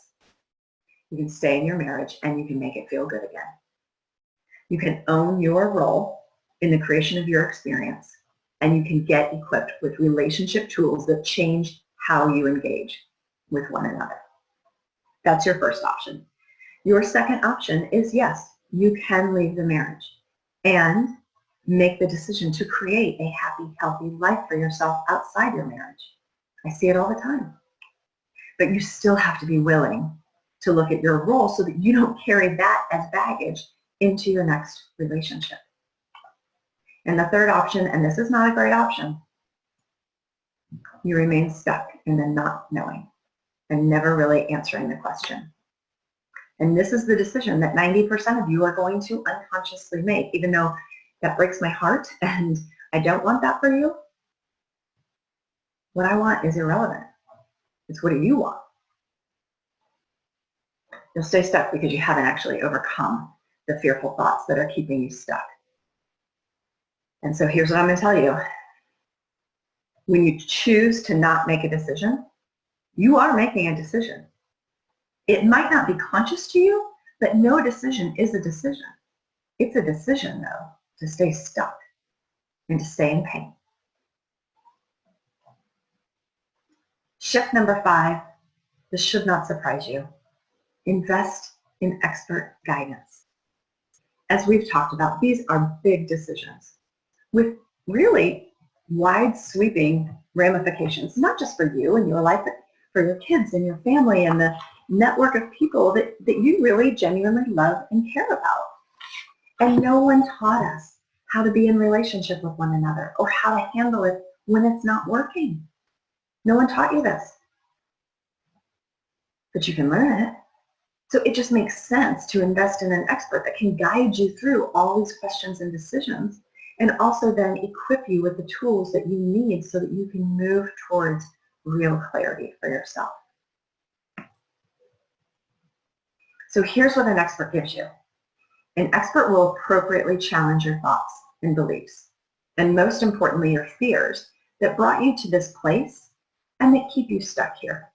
You can stay in your marriage and you can make it feel good again. You can own your role in the creation of your experience, and you can get equipped with relationship tools that change how you engage with one another. That's your first option. Your second option is yes, you can leave the marriage and make the decision to create a happy, healthy life for yourself outside your marriage. I see it all the time. But you still have to be willing to look at your role so that you don't carry that as baggage into your next relationship. And the third option, and this is not a great option, you remain stuck in the not knowing and never really answering the question. And this is the decision that 90% of you are going to unconsciously make, even though that breaks my heart and I don't want that for you. What I want is irrelevant. It's what do you want? You'll stay stuck because you haven't actually overcome the fearful thoughts that are keeping you stuck. And so here's what I'm going to tell you. When you choose to not make a decision, you are making a decision. It might not be conscious to you, but no decision is a decision. It's a decision, though, to stay stuck and to stay in pain. Shift number 5, this should not surprise you. Invest in expert guidance. As we've talked about, these are big decisions with really wide sweeping ramifications, not just for you and your life, but for your kids and your family and the network of people that you really genuinely love and care about. And no one taught us how to be in relationship with one another or how to handle it when it's not working. No one taught you this. But you can learn it. So it just makes sense to invest in an expert that can guide you through all these questions and decisions, and also then equip you with the tools that you need so that you can move towards real clarity for yourself. So here's what an expert gives you. An expert will appropriately challenge your thoughts and beliefs, and most importantly, your fears that brought you to this place and that keep you stuck here.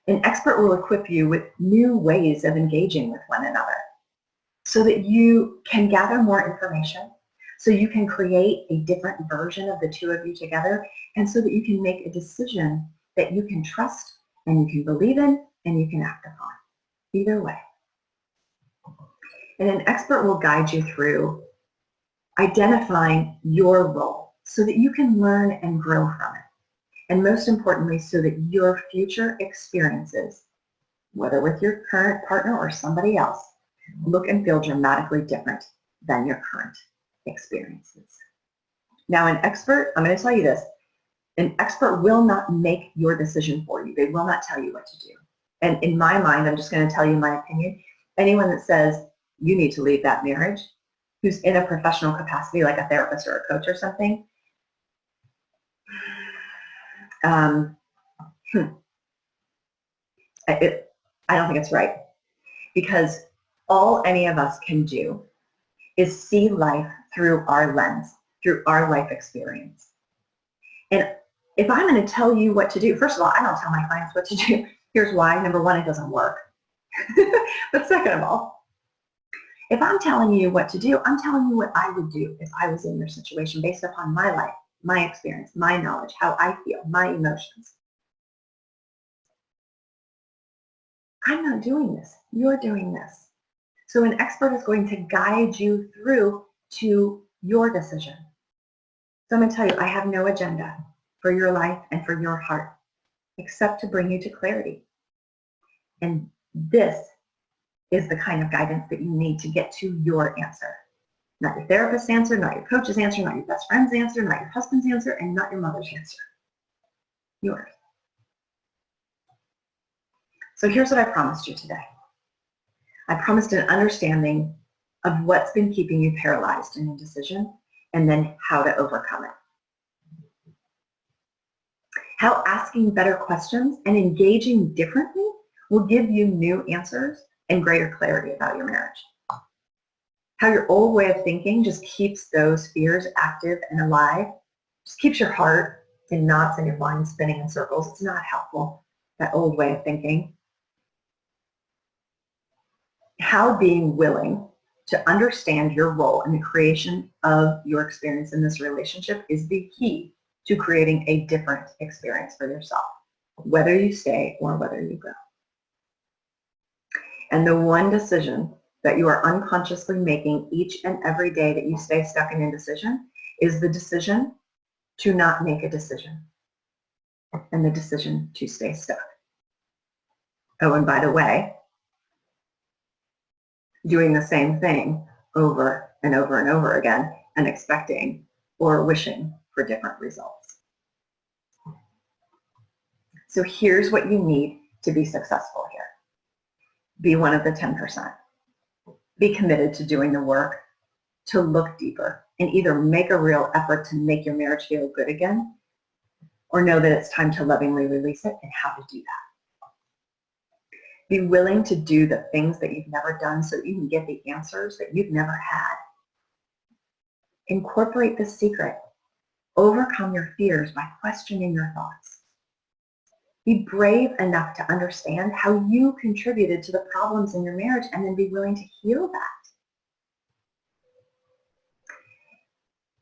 An expert will equip you with new ways of engaging with one another so that you can gather more information, so you can create a different version of the two of you together, and so that you can make a decision that you can trust and you can believe in and you can act upon. Either way. And an expert will guide you through identifying your role so that you can learn and grow from it. And most importantly, so that your future experiences, whether with your current partner or somebody else, look and feel dramatically different than your current experiences. Now, an expert, I'm going to tell you this, an expert will not make your decision for you. They will not tell you what to do. And in my mind, I'm just going to tell you my opinion. Anyone that says you need to leave that marriage, who's in a professional capacity like a therapist or a coach or something, I don't think it's right, because all any of us can do is see life through our lens, through our life experience. And if I'm going to tell you what to do, first of all, I don't tell my clients what to do. Here's why. Number one, it doesn't work. But second of all, if I'm telling you what to do, I'm telling you what I would do if I was in your situation based upon my life, my experience, my knowledge, how I feel, my emotions. I'm not doing this. You're doing this. So an expert is going to guide you through to your decision. So I'm going to tell you, I have no agenda for your life and for your heart, except to bring you to clarity. And this is the kind of guidance that you need to get to your answer. Not your therapist's answer, not your coach's answer, not your best friend's answer, not your husband's answer, and not your mother's answer. Yours. So here's what I promised you today. I promised an understanding of what's been keeping you paralyzed in indecision, and then how to overcome it. How asking better questions and engaging differently will give you new answers and greater clarity about your marriage. How your old way of thinking just keeps those fears active and alive, just keeps your heart in knots and your mind spinning in circles. It's not helpful, that old way of thinking. How being willing to understand your role in the creation of your experience in this relationship is the key to creating a different experience for yourself, whether you stay or whether you go. And the one decision that you are unconsciously making each and every day that you stay stuck in indecision is the decision to not make a decision, and the decision to stay stuck. Oh, and by the way, doing the same thing over and over and over again and expecting or wishing for different results. So here's what you need to be successful here. Be one of the 10%. Be committed to doing the work, to look deeper, and either make a real effort to make your marriage feel good again, or know that it's time to lovingly release it and how to do that. Be willing to do the things that you've never done so that you can get the answers that you've never had. Incorporate the secret. Overcome your fears by questioning your thoughts. Be brave enough to understand how you contributed to the problems in your marriage, and then be willing to heal that.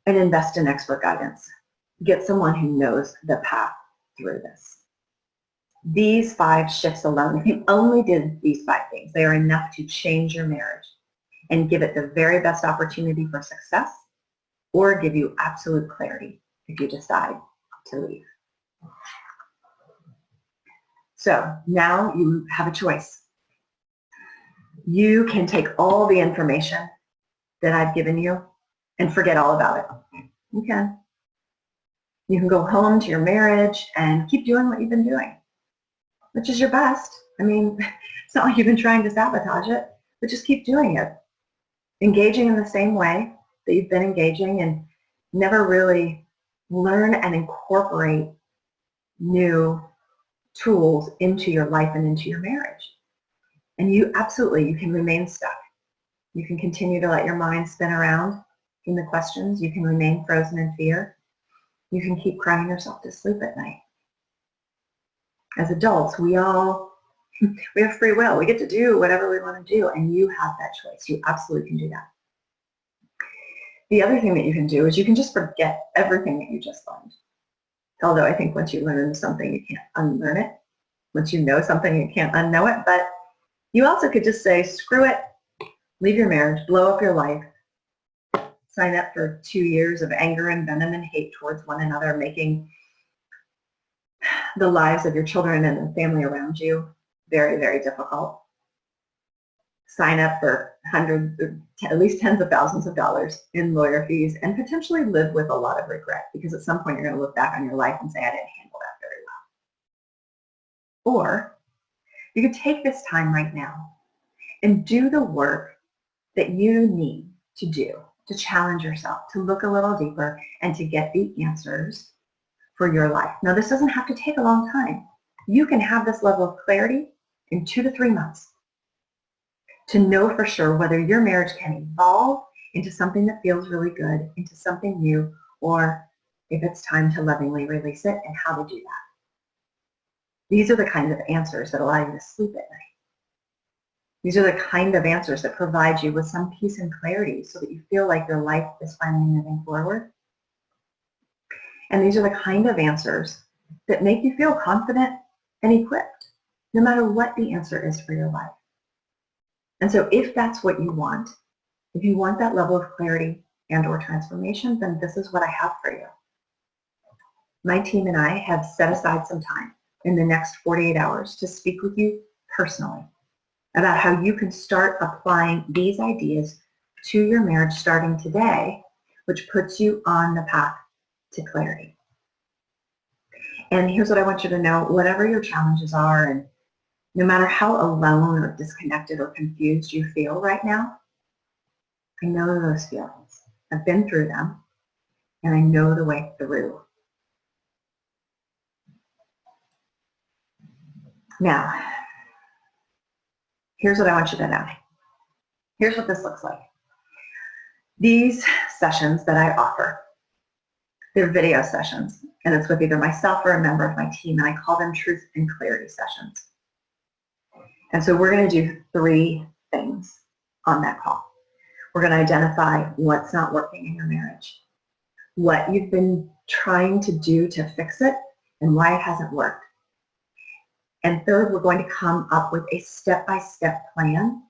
And invest in expert guidance. Get someone who knows the path through this. These 5 shifts alone, if you only did these 5 things, they are enough to change your marriage and give it the very best opportunity for success, or give you absolute clarity if you decide to leave. So now you have a choice. You can take all the information that I've given you and forget all about it. You can. You can go home to your marriage and keep doing what you've been doing, which is your best. I mean, it's not like you've been trying to sabotage it, but just keep doing it. Engaging in the same way that you've been engaging, and never really learn and incorporate new tools into your life and into your marriage. And you can remain stuck. You can continue to let your mind spin around in the questions. You can remain frozen in fear. You can keep crying yourself to sleep at night. As adults, we have free will. We get to do whatever we want to do, and you have that choice. You absolutely can do that. The other thing that you can do is you can just forget everything that you just learned. Although I think once you learn something, you can't unlearn it. Once you know something, you can't unknow it. But you also could just say, screw it, leave your marriage, blow up your life, sign up for 2 years of anger and venom and hate towards one another, making the lives of your children and the family around you very, very difficult. Sign up for hundreds, at least tens of thousands of dollars in lawyer fees, and potentially live with a lot of regret, because at some point you're going to look back on your life and say, I didn't handle that very well. Or you could take this time right now and do the work that you need to do to challenge yourself, to look a little deeper, and to get the answers for your life. Now, this doesn't have to take a long time. You can have this level of clarity in 2 to 3 months to know for sure whether your marriage can evolve into something that feels really good, into something new, or if it's time to lovingly release it, and how to do that. These are the kinds of answers that allow you to sleep at night. These are the kind of answers that provide you with some peace and clarity so that you feel like your life is finally moving forward. And these are the kind of answers that make you feel confident and equipped, no matter what the answer is for your life. And so if that's what you want, if you want that level of clarity and or transformation, then this is what I have for you. My team and I have set aside some time in the next 48 hours to speak with you personally about how you can start applying these ideas to your marriage starting today, which puts you on the path to clarity. And here's what I want you to know. Whatever your challenges are, and no matter how alone or disconnected or confused you feel right now, I know those feelings. I've been through them, and I know the way through. Now, here's what I want you to know. Here's what this looks like. These sessions that I offer, they're video sessions, and it's with either myself or a member of my team, and I call them truth and clarity sessions. And so we're going to do 3 things on that call. We're going to identify what's not working in your marriage, what you've been trying to do to fix it, and why it hasn't worked. And third, we're going to come up with a step-by-step plan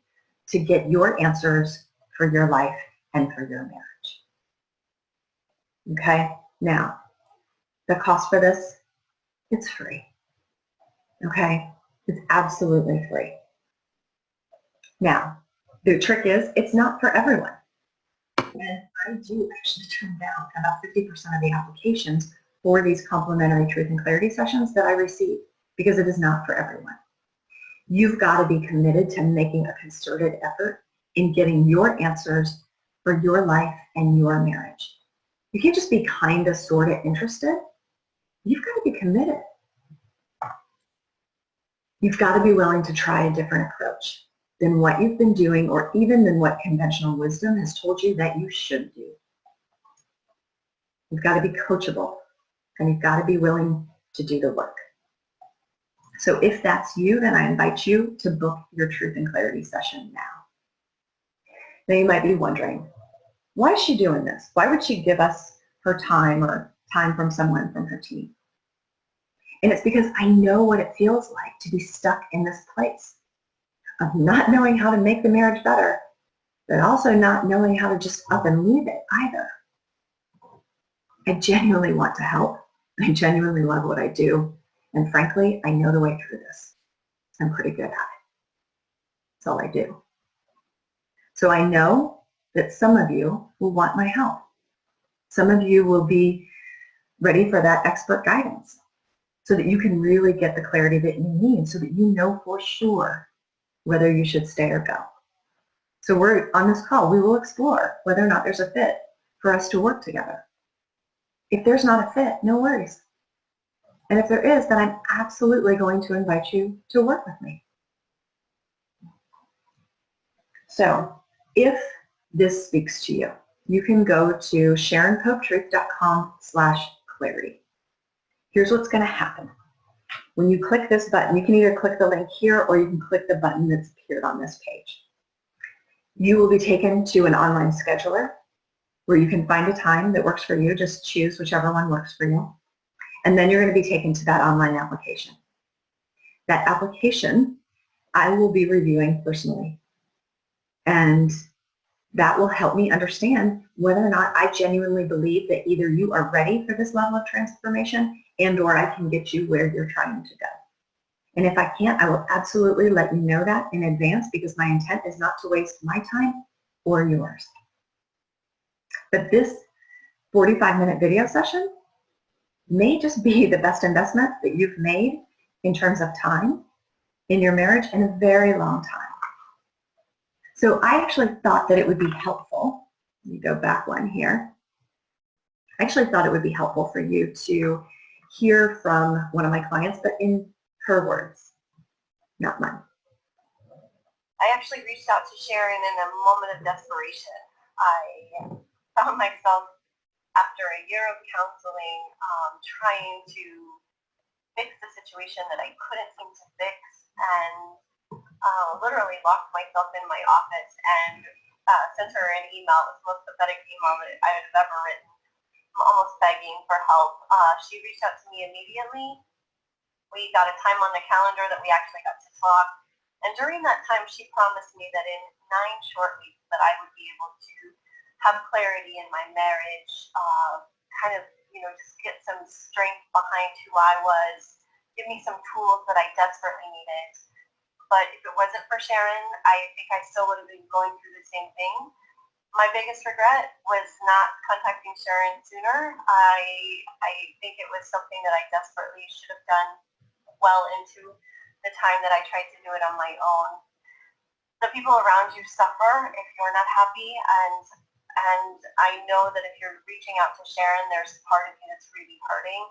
to get your answers for your life and for your marriage. Okay? Now, the cost for this, it's free. Okay? It's absolutely free. Now, the trick is, it's not for everyone. And I do actually turn down about 50% of the applications for these complimentary truth and clarity sessions that I receive, because it is not for everyone. You've got to be committed to making a concerted effort in getting your answers for your life and your marriage. You can't just be kind of, sort of interested. You've got to be committed. You've got to be willing to try a different approach than what you've been doing, or even than what conventional wisdom has told you that you should do. You've got to be coachable, and you've got to be willing to do the work. So if that's you, then I invite you to book your truth and clarity session now. Now you might be wondering, why is she doing this? Why would she give us her time, or time from someone from her team? And it's because I know what it feels like to be stuck in this place of not knowing how to make the marriage better, but also not knowing how to just up and leave it either. I genuinely want to help. I genuinely love what I do. And frankly, I know the way through this. I'm pretty good at it. That's all I do. So I know that some of you will want my help. Some of you will be ready for that expert guidance so that you can really get the clarity that you need, so that you know for sure whether you should stay or go. So we're on this call, we will explore whether or not there's a fit for us to work together. If there's not a fit, no worries. And if there is, then I'm absolutely going to invite you to work with me. So if this speaks to you, you can go to sharonpopetruth.com/clarity. Here's what's going to happen. When you click this button, you can either click the link here, or you can click the button that's appeared on this page. You will be taken to an online scheduler where you can find a time that works for you. Just choose whichever one works for you. And then you're going to be taken to that online application. That application I will be reviewing personally. And that will help me understand whether or not I genuinely believe that either you are ready for this level of transformation, and or I can get you where you're trying to go. And if I can't, I will absolutely let you know that in advance, because my intent is not to waste my time or yours. But this 45-minute video session may just be the best investment that you've made in terms of time in your marriage in a very long time. So I actually thought that it would be helpful. Let me go back one here. I actually thought it would be helpful for you to hear from one of my clients, but in her words, not mine. I actually reached out to Sharon in a moment of desperation. I found myself after a year of counseling trying to fix the situation that I couldn't seem to fix, and literally locked myself in my office and sent her an email. It was the most pathetic email that I had ever written, almost begging for help. She reached out to me immediately. We got a time on the calendar that we actually got to talk. And during that time, she promised me that in 9 short weeks that I would be able to have clarity in my marriage, kind of, just get some strength behind who I was, give me some tools that I desperately needed. But if it wasn't for Sharon, I think I still would have been going through the same thing. My biggest regret was not contacting Sharon sooner. I think it was something that I desperately should have done well into the time that I tried to do it on my own. The people around you suffer if you're not happy, and I know that if you're reaching out to Sharon, there's part of you that's really hurting,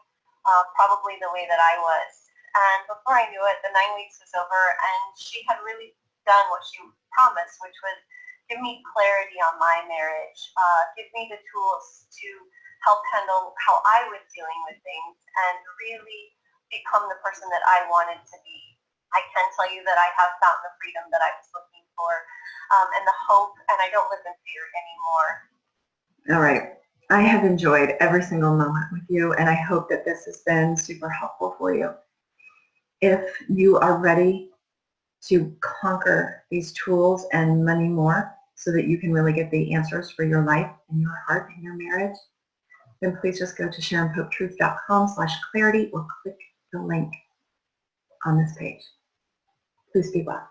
probably the way that I was. And before I knew it, the 9 weeks was over, and she had really done what she promised, which was give me clarity on my marriage, give me the tools to help handle how I was dealing with things, and really become the person that I wanted to be. I can tell you that I have found the freedom that I was looking for, and the hope, and I don't live in fear anymore. All right. I have enjoyed every single moment with you, and I hope that this has been super helpful for you. If you are ready to conquer these tools and many more so that you can really get the answers for your life and your heart and your marriage, then please just go to SharonPopeTruth.com/clarity or click the link on this page. Please be well.